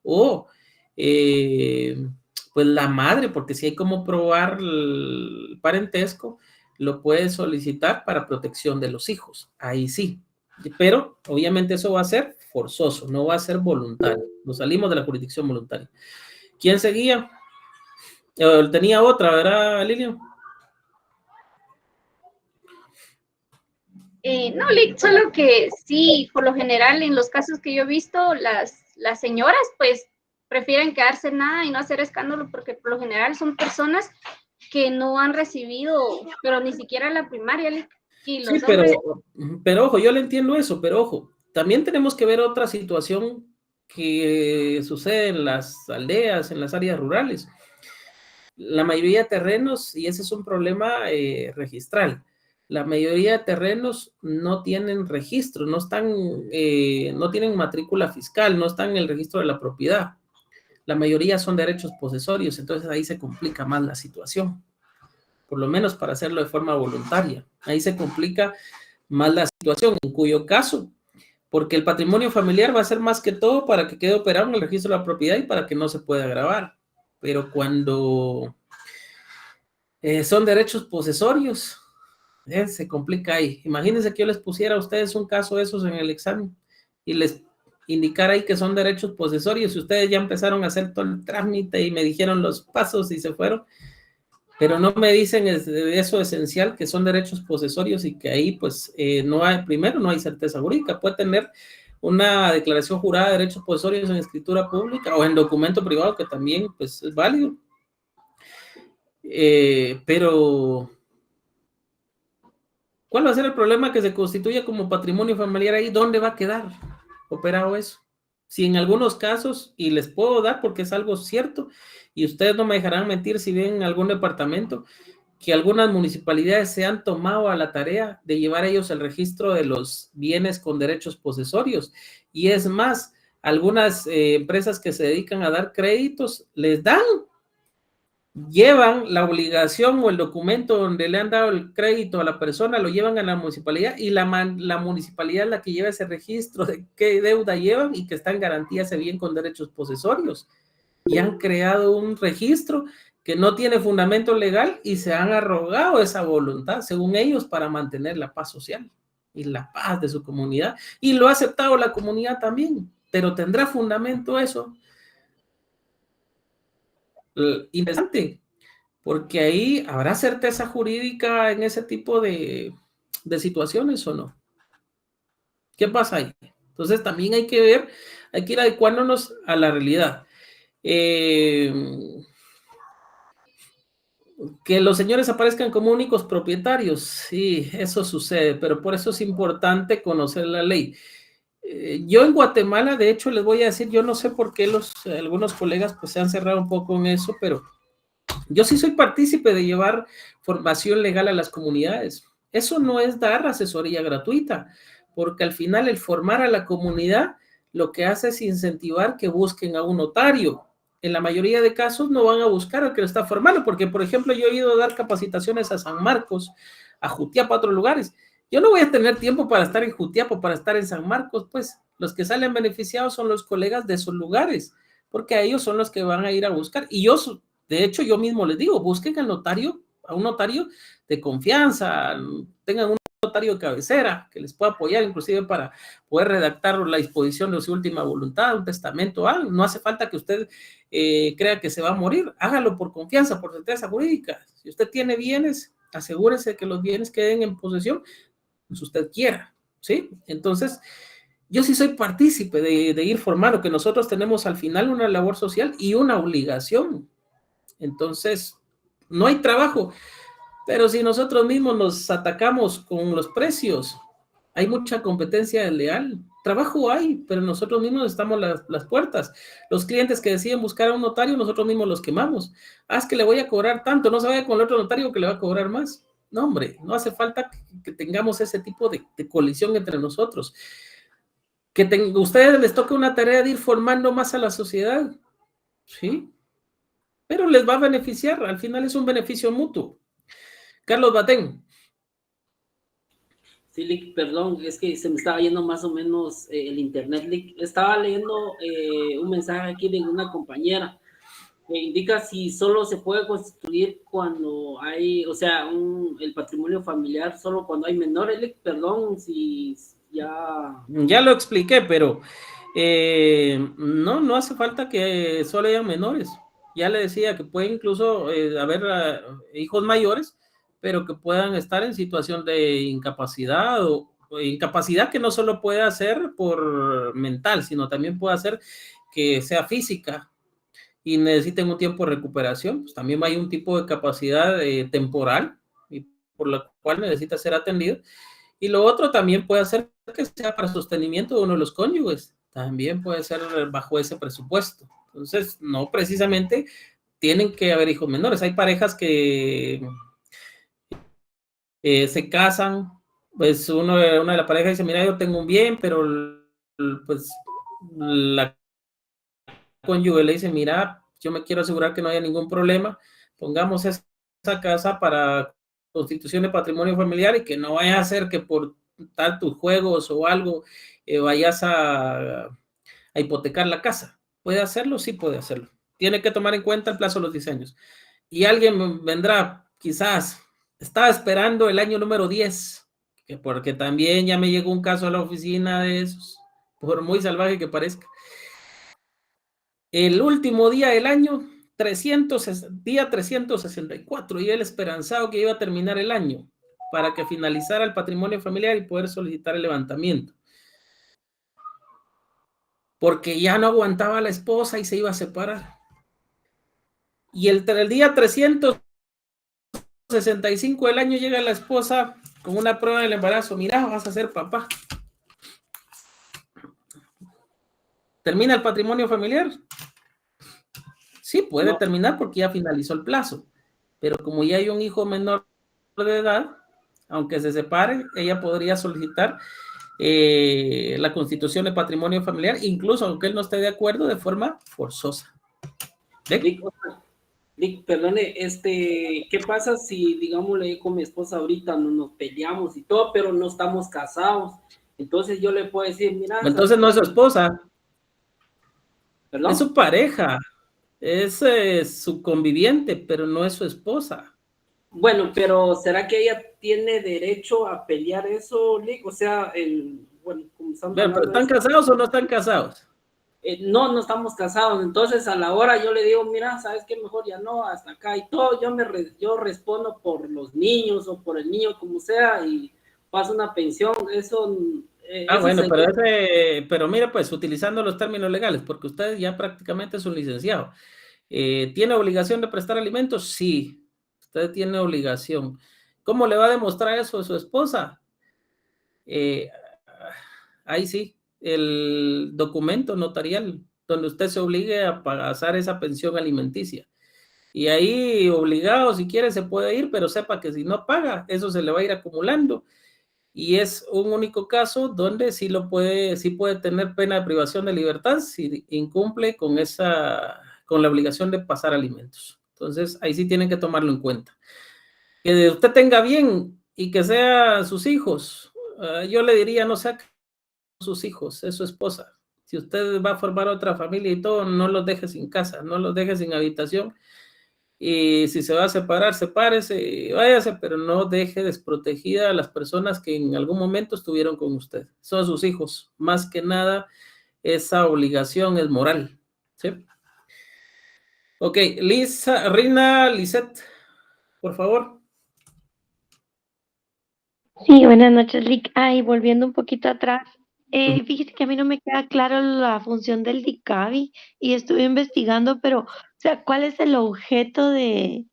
o pues la madre, porque si hay como probar el parentesco, lo puede solicitar para protección de los hijos, ahí sí, pero obviamente eso va a ser forzoso, no va a ser voluntario, nos salimos de la jurisdicción voluntaria. ¿Quién seguía? Tenía otra, ¿verdad, Lilian? No, Lick, solo que sí, por lo general, en los casos que yo he visto, las señoras, pues, prefieren quedarse nada y no hacer escándalo, porque por lo general son personas que no han recibido, pero ni siquiera la primaria, Lick. Y los sí, pero ojo, yo le entiendo eso, pero ojo, también tenemos que ver otra situación que sucede en las aldeas, en las áreas rurales. La mayoría de terrenos, y ese es un problema registral, la mayoría de terrenos no tienen registro, no están, no tienen matrícula fiscal, no están en el registro de la propiedad. La mayoría son derechos posesorios, entonces ahí se complica más la situación, por lo menos para hacerlo de forma voluntaria. Ahí se complica más la situación, en cuyo caso, porque el patrimonio familiar va a ser más que todo para que quede operado en el registro de la propiedad y para que no se pueda gravar. Pero cuando son derechos posesorios, se complica ahí. Imagínense que yo les pusiera a ustedes un caso de esos en el examen y les indicar ahí que son derechos posesorios, y ustedes ya empezaron a hacer todo el trámite y me dijeron los pasos y se fueron, pero no me dicen eso esencial, que son derechos posesorios y que ahí pues no hay, primero no hay certeza jurídica, puede tener una declaración jurada de derechos posesorios en escritura pública o en documento privado, que también pues es válido, pero ¿cuál va a ser el problema que se constituya como patrimonio familiar ahí? ¿Dónde va a quedar operado eso? Si en algunos casos, y les puedo dar porque es algo cierto, y ustedes no me dejarán mentir si ven en algún departamento, que algunas municipalidades se han tomado a la tarea de llevar ellos el registro de los bienes con derechos posesorios. Y es más, algunas empresas que se dedican a dar créditos, llevan la obligación o el documento donde le han dado el crédito a la persona, lo llevan a la municipalidad y la municipalidad es la que lleva ese registro de qué deuda llevan y que está en garantía ese bien con derechos posesorios. Y han creado un registro que no tiene fundamento legal y se han arrogado esa voluntad, según ellos, para mantener la paz social y la paz de su comunidad. Y lo ha aceptado la comunidad también, pero ¿tendrá fundamento eso? Interesante, porque ahí habrá certeza jurídica en ese tipo de situaciones o no. ¿Qué pasa ahí? Entonces también hay que ver, hay que ir adecuándonos a la realidad. Que los señores aparezcan como únicos propietarios, sí, eso sucede, pero por eso es importante conocer la ley. Yo en Guatemala, de hecho, les voy a decir, yo no sé por qué algunos colegas pues se han cerrado un poco en eso, pero yo sí soy partícipe de llevar formación legal a las comunidades. Eso no es dar asesoría gratuita, porque al final el formar a la comunidad lo que hace es incentivar que busquen a un notario. En la mayoría de casos no van a buscar al que lo está formando, porque por ejemplo yo he ido a dar capacitaciones a San Marcos, a Jutiapa, a otros lugares. Yo no voy a tener tiempo para estar en Jutiapa, para estar en San Marcos, pues los que salen beneficiados son los colegas de esos lugares, porque a ellos son los que van a ir a buscar. Y yo, de hecho, yo mismo les digo, busquen al notario, a un notario de confianza, tengan un notario de cabecera que les pueda apoyar, inclusive para poder redactar la disposición de su última voluntad, un testamento, algo. No hace falta que usted crea que se va a morir, hágalo por confianza, por certeza jurídica. Si usted tiene bienes, asegúrese que los bienes queden en posesión, si usted quiera, ¿sí? Entonces, yo sí soy partícipe de ir formando, que nosotros tenemos al final una labor social y una obligación. Entonces, no hay trabajo, pero si nosotros mismos nos atacamos con los precios, hay mucha competencia desleal. Trabajo hay, pero nosotros mismos estamos las puertas. Los clientes que deciden buscar a un notario, nosotros mismos los quemamos. Es que le voy a cobrar tanto, no se vaya con el otro notario que le va a cobrar más. No, hombre, no hace falta que tengamos ese tipo de colisión entre nosotros. Ustedes les toca una tarea de ir formando más a la sociedad, ¿sí? Pero les va a beneficiar, al final es un beneficio mutuo. Carlos Batén. Sí, Lick, perdón, es que se me estaba yendo más o menos el internet, Lick. Estaba leyendo un mensaje aquí de una compañera que indica si solo se puede constituir cuando hay, o sea, el patrimonio familiar solo cuando hay menores, Lick, perdón, si ya... Ya lo expliqué, pero no hace falta que solo haya menores. Ya le decía que puede incluso haber hijos mayores, pero que puedan estar en situación de incapacidad o incapacidad que no solo puede ser por mental, sino también puede ser que sea física y necesiten un tiempo de recuperación. Pues también hay un tipo de capacidad temporal y por la cual necesita ser atendido. Y lo otro también puede ser que sea para sostenimiento de uno de los cónyuges. También puede ser bajo ese presupuesto. Entonces, no precisamente tienen que haber hijos menores. Hay parejas que se casan, pues una de las parejas dice, mira, yo tengo un bien, pero pues la cónyuge le dice, mira, yo me quiero asegurar que no haya ningún problema, pongamos esa casa para constitución de patrimonio familiar y que no vaya a ser que por tal tus juegos o algo, vayas a hipotecar la casa. ¿Puede hacerlo? Sí puede hacerlo. Tiene que tomar en cuenta el plazo de los 10 años. Y alguien vendrá, quizás, estaba esperando el año número 10, porque también ya me llegó un caso a la oficina de esos, por muy salvaje que parezca. El último día del año, día 364, y él esperanzado que iba a terminar el año para que finalizara el patrimonio familiar y poder solicitar el levantamiento. Porque ya no aguantaba a la esposa y se iba a separar. Y el día 365 del año llega la esposa con una prueba del embarazo. Mira, vas a ser papá. ¿Termina el patrimonio familiar? Sí, puede terminar porque ya finalizó el plazo. Pero como ya hay un hijo menor de edad, aunque se separe, ella podría solicitar la constitución de patrimonio familiar, incluso aunque él no esté de acuerdo, de forma forzosa. Lick, perdone, ¿qué pasa si, digamos, le digo con mi esposa ahorita, nos peleamos y todo, pero no estamos casados? Entonces yo le puedo decir, mira... Entonces no es su esposa. ¿Perdón? Es su pareja. Es su conviviente, pero no es su esposa. Bueno, pero ¿será que ella tiene derecho a pelear eso, Lick? O sea, bueno, como estamos ¿Pero están casados o no están casados? No estamos casados. Entonces a la hora yo le digo, mira, ¿sabes qué? Mejor ya no, hasta acá y todo. Yo respondo por los niños o por el niño, como sea, y paso una pensión. Eso... bueno, pero mira, pues, utilizando los términos legales, porque usted ya prácticamente es un licenciado. ¿Tiene obligación de prestar alimentos? Sí, usted tiene obligación. ¿Cómo le va a demostrar eso a su esposa? Ahí sí, el documento notarial, donde usted se obligue a pasar esa pensión alimenticia. Y ahí, obligado, si quiere, se puede ir, pero sepa que si no paga, eso se le va a ir acumulando. Y es un único caso donde sí puede tener pena de privación de libertad si incumple con la obligación de pasar alimentos. Entonces, ahí sí tienen que tomarlo en cuenta. Que usted tenga bien y que sean sus hijos, yo le diría, no sea sus hijos, es su esposa. Si usted va a formar otra familia y todo, no los deje sin casa, no los deje sin habitación. Y si se va a separar, sepárese, váyase, pero no deje desprotegida a las personas que en algún momento estuvieron con usted. Son sus hijos. Más que nada, esa obligación es moral. ¿Sí? Ok, Rina Lisette, por favor. Sí, buenas noches, Lick. Ay, volviendo un poquito atrás, fíjese que a mí no me queda claro la función del DICABI y estuve investigando, pero, o sea, ¿cuál es el objeto de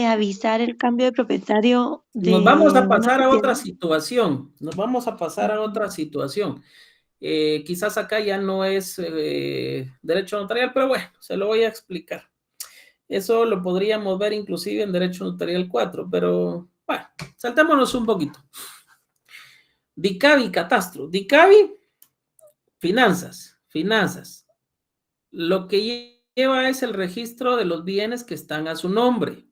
avisar el cambio de propietario Nos vamos a de una pasar a otra propiedad? situación. Quizás acá ya no es derecho notarial, pero bueno, se lo voy a explicar. Eso lo podríamos ver inclusive en derecho notarial 4, pero bueno, saltémonos un poquito. DICABI, catastro. DICABI, finanzas. Lo que lleva es el registro de los bienes que están a su nombre.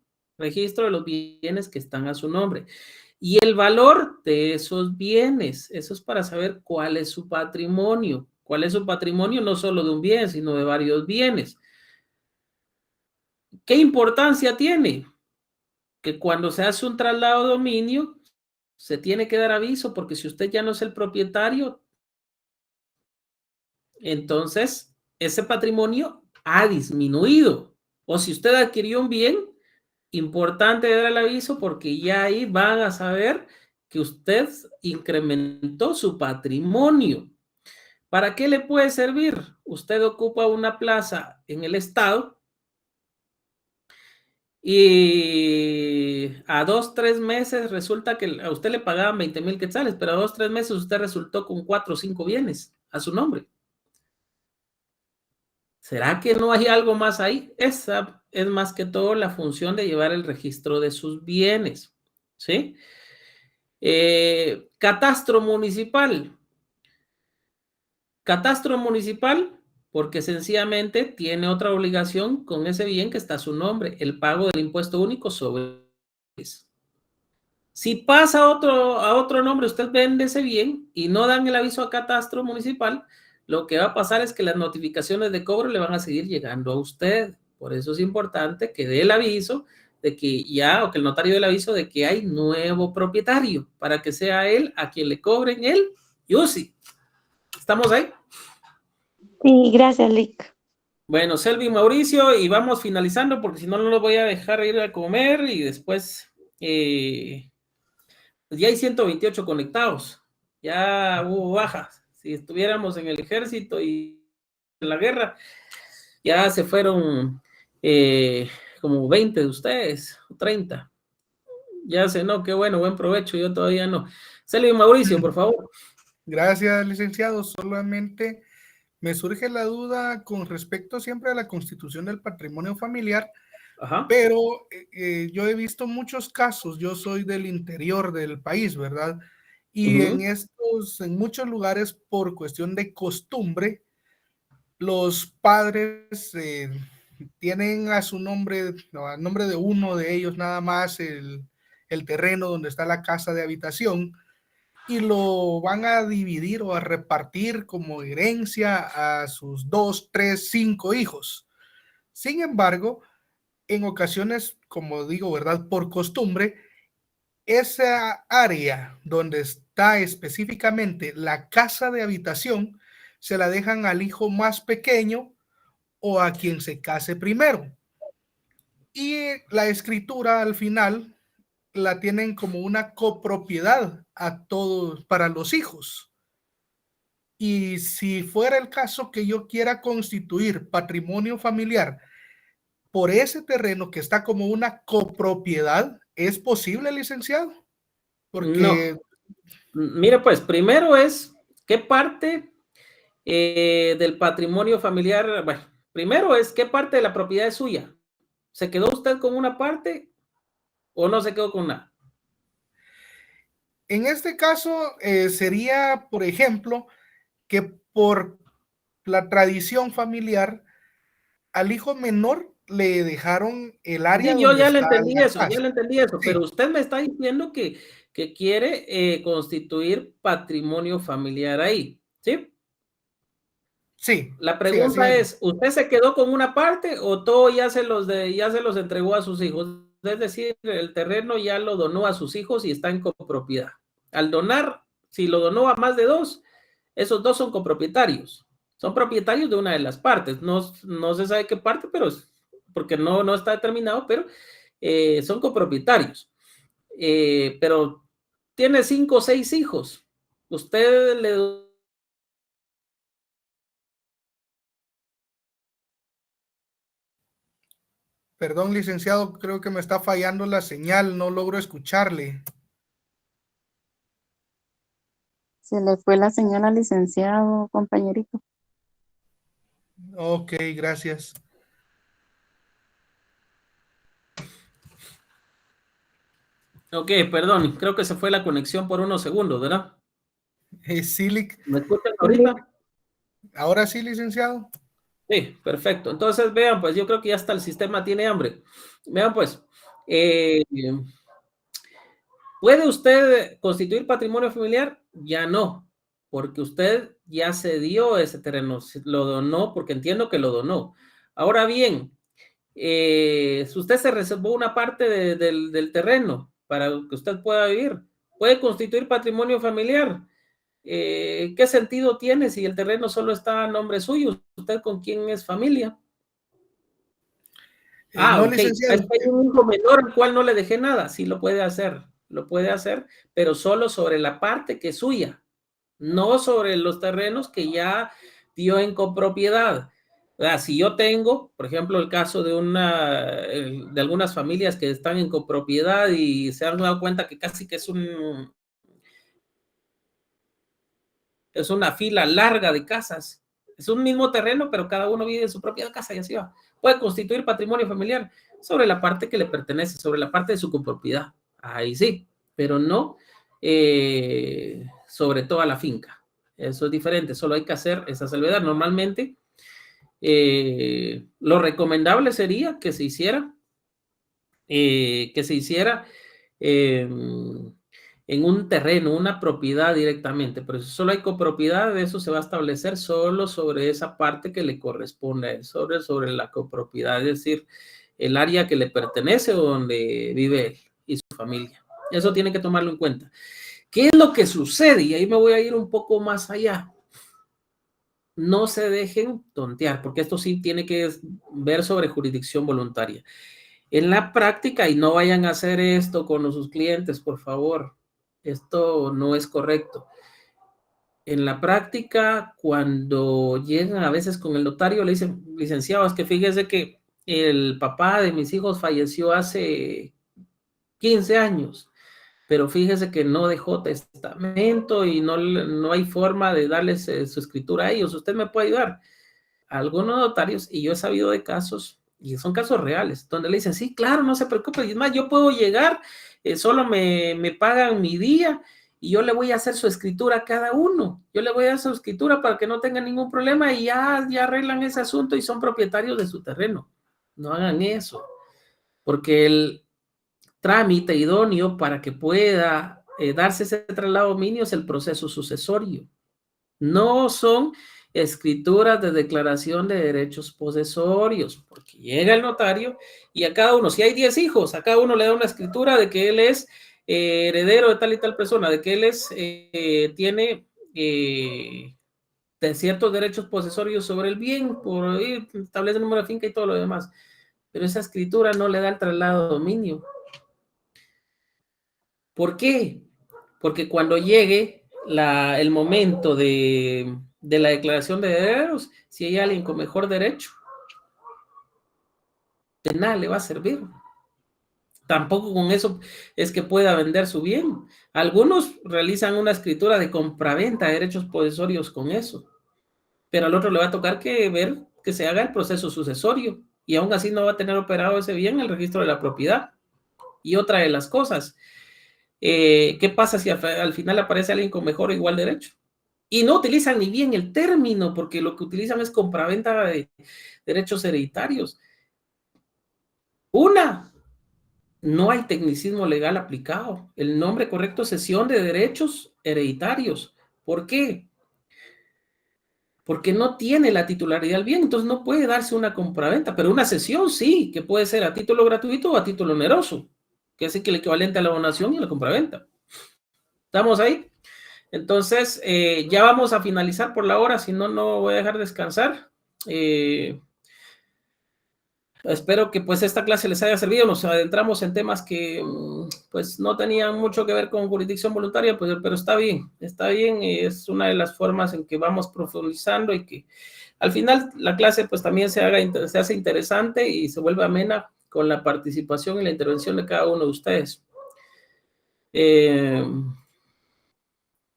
Y el valor de esos bienes. Eso es para saber cuál es su patrimonio. ¿Cuál es su patrimonio? No solo de un bien, sino de varios bienes. ¿Qué importancia tiene? Que cuando se hace un traslado de dominio, se tiene que dar aviso, porque si usted ya no es el propietario, entonces ese patrimonio ha disminuido. O si usted adquirió un bien, importante dar el aviso, porque ya ahí van a saber que usted incrementó su patrimonio. ¿Para qué le puede servir? Usted ocupa una plaza en el estado y a 2, 3 meses resulta que a usted le pagaban 20,000 quetzales, pero a 2, 3 meses usted resultó con 4 o 5 bienes a su nombre. ¿Será que no hay algo más ahí? Esa es más que todo la función de llevar el registro de sus bienes, ¿sí? Catastro municipal. Porque sencillamente tiene otra obligación con ese bien que está a su nombre, el pago del impuesto único sobre eso. Si pasa a otro nombre, usted vende ese bien y no dan el aviso a catastro municipal, lo que va a pasar es que las notificaciones de cobro le van a seguir llegando a usted. Por eso es importante que dé el aviso de que ya, o que el notario dé el aviso de que hay nuevo propietario, para que sea él a quien le cobren el UCI. ¿Estamos ahí? Sí, gracias, Lick. Bueno, Selvi, Mauricio, y vamos finalizando porque si no, no los voy a dejar ir a comer y después pues ya hay 128 conectados, ya hubo bajas. Si estuviéramos en el ejército y en la guerra, ya se fueron como 20 de ustedes, 30. Ya sé, no, qué bueno, buen provecho, yo todavía no. Selvi, Mauricio, por favor. Gracias, licenciado. Solamente me surge la duda con respecto siempre a la constitución del patrimonio familiar, pero yo he visto muchos casos, yo soy del interior del país, ¿verdad? Y en muchos lugares, por cuestión de costumbre, los padres tienen a su nombre, a nombre de uno de ellos nada más el terreno donde está la casa de habitación, y lo van a dividir o a repartir como herencia a sus 2, 3, 5 hijos. Sin embargo, en ocasiones, como digo, ¿verdad? Por costumbre, esa área donde está específicamente la casa de habitación, se la dejan al hijo más pequeño o a quien se case primero. Y la escritura al final la tienen como una copropiedad a todos para los hijos. Y si fuera el caso que yo quiera constituir patrimonio familiar por ese terreno que está como una copropiedad, ¿es posible, licenciado? Porque... No. Mire, pues, primero es, ¿qué parte del patrimonio familiar? Bueno, primero es, ¿qué parte de la propiedad es suya? ¿Se quedó usted con una parte o no se quedó con nada? En este caso sería, por ejemplo, que por la tradición familiar, al hijo menor le dejaron el área Sí, yo donde ya le está entendí la eso, casa. sí. Pero usted me está diciendo que quiere constituir patrimonio familiar ahí, ¿sí? Sí. La pregunta es, ¿usted se quedó con una parte o todo ya se los entregó a sus hijos? Es decir, el terreno ya lo donó a sus hijos y está en copropiedad. Al donar, si lo donó a más de 2, esos 2 son copropietarios. Son propietarios de una de las partes. No se sabe qué parte, pero porque no está determinado, pero son copropietarios. Pero tiene 5 o 6 hijos. Usted le... Perdón, licenciado, creo que me está fallando la señal, no logro escucharle. Se le fue la señal al licenciado, compañerito. Ok, gracias. Ok, perdón, creo que se fue la conexión por unos segundos, ¿verdad? Sí, ¿me escuchan ahorita? Ahora sí, licenciado. Sí, perfecto. Entonces, vean, pues yo creo que ya hasta el sistema tiene hambre. Vean, pues, ¿puede usted constituir patrimonio familiar? Ya no, porque usted ya cedió ese terreno, lo donó, porque entiendo que lo donó. Ahora bien, si usted se reservó una parte del terreno para que usted pueda vivir, ¿puede constituir patrimonio familiar? ¿Qué sentido tiene si el terreno solo está a nombre suyo? ¿Usted con quién es familia? No, ok. licenciado. Hay un hijo menor al cual no le dejé nada. Sí, lo puede hacer, pero solo sobre la parte que es suya, no sobre los terrenos que ya dio en copropiedad. Si yo tengo, por ejemplo, el caso de algunas familias que están en copropiedad y se han dado cuenta que casi que es una fila larga de casas. Es un mismo terreno, pero cada uno vive en su propia casa y así va. Puede constituir patrimonio familiar sobre la parte que le pertenece, sobre la parte de su copropiedad. Ahí sí, pero no sobre toda la finca. Eso es diferente, solo hay que hacer esa salvedad. Normalmente, lo recomendable sería que se hiciera en un terreno, una propiedad directamente, pero si solo hay copropiedad, eso se va a establecer solo sobre esa parte que le corresponde a él, sobre la copropiedad, es decir, el área que le pertenece o donde vive él y su familia. Eso tiene que tomarlo en cuenta. ¿Qué es lo que sucede? Y ahí me voy a ir un poco más allá. No se dejen tontear, porque esto sí tiene que ver sobre jurisdicción voluntaria. En la práctica, y no vayan a hacer esto con sus clientes, por favor. Esto no es correcto. En la práctica, cuando llegan a veces con el notario, le dicen, licenciado, es que fíjese que el papá de mis hijos falleció hace 15 años, pero fíjese que no dejó testamento y no hay forma de darles su escritura a ellos. ¿Usted me puede ayudar? Algunos notarios, y yo he sabido de casos, y son casos reales, donde le dicen, sí, claro, no se preocupe, y es más, yo puedo llegar, solo me pagan mi día, y yo le voy a hacer su escritura a cada uno, yo le voy a dar su escritura para que no tenga ningún problema, y ya arreglan ese asunto y son propietarios de su terreno. No hagan eso, porque el trámite idóneo para que pueda darse ese traslado de dominio es el proceso sucesorio. No son escrituras de declaración de derechos posesorios, porque llega el notario y a cada uno, si hay 10 hijos, a cada uno le da una escritura de que él es heredero de tal y tal persona, de que él tiene de ciertos derechos posesorios sobre el bien, por establece el número de finca y todo lo demás. Pero esa escritura no le da el traslado de dominio. ¿Por qué? Porque cuando llegue el momento de la declaración de herederos, si hay alguien con mejor derecho, de nada le va a servir. Tampoco con eso es que pueda vender su bien. Algunos realizan una escritura de compraventa de derechos posesorios con eso, pero al otro le va a tocar ver que se haga el proceso sucesorio y aún así no va a tener operado ese bien en el registro de la propiedad. Y otra de las cosas, ¿qué pasa si al final aparece alguien con mejor o igual derecho? Y no utilizan ni bien el término, porque lo que utilizan es compraventa de derechos hereditarios. No hay tecnicismo legal aplicado. El nombre correcto es cesión de derechos hereditarios. ¿Por qué? Porque no tiene la titularidad del bien, entonces no puede darse una compraventa, pero una cesión sí, que puede ser a título gratuito o a título oneroso, que es el equivalente a la donación y a la compraventa. ¿Estamos ahí? Entonces, ya vamos a finalizar por la hora, si no, no voy a dejar descansar. Espero que pues esta clase les haya servido. Nos adentramos en temas que pues no tenían mucho que ver con jurisdicción voluntaria, pues, pero está bien, es una de las formas en que vamos profundizando y que al final la clase pues también se hace interesante y se vuelve amena con la participación y la intervención de cada uno de ustedes.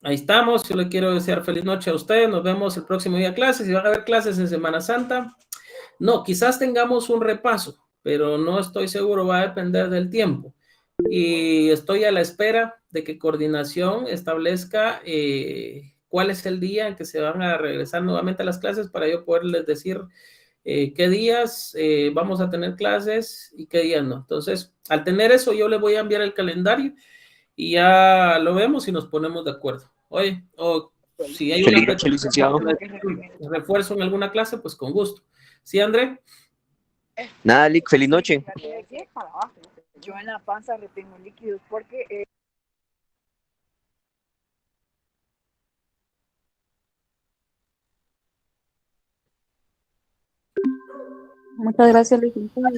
Ahí estamos. Yo le quiero desear feliz noche a ustedes. Nos vemos el próximo día de clases. Si van a haber clases en Semana Santa, no, quizás tengamos un repaso, pero no estoy seguro, va a depender del tiempo. Y estoy a la espera de que Coordinación establezca cuál es el día en que se van a regresar nuevamente a las clases para yo poderles decir qué días vamos a tener clases y qué días no. Entonces, al tener eso, yo les voy a enviar el calendario y ya lo vemos y nos ponemos de acuerdo. Oye, o si hay Feliz noche, licenciado. refuerzo en alguna clase, pues con gusto. ¿Sí, André? Nada, Lick, feliz noche. Yo en la panza retengo líquidos porque... Muchas gracias, licenciado.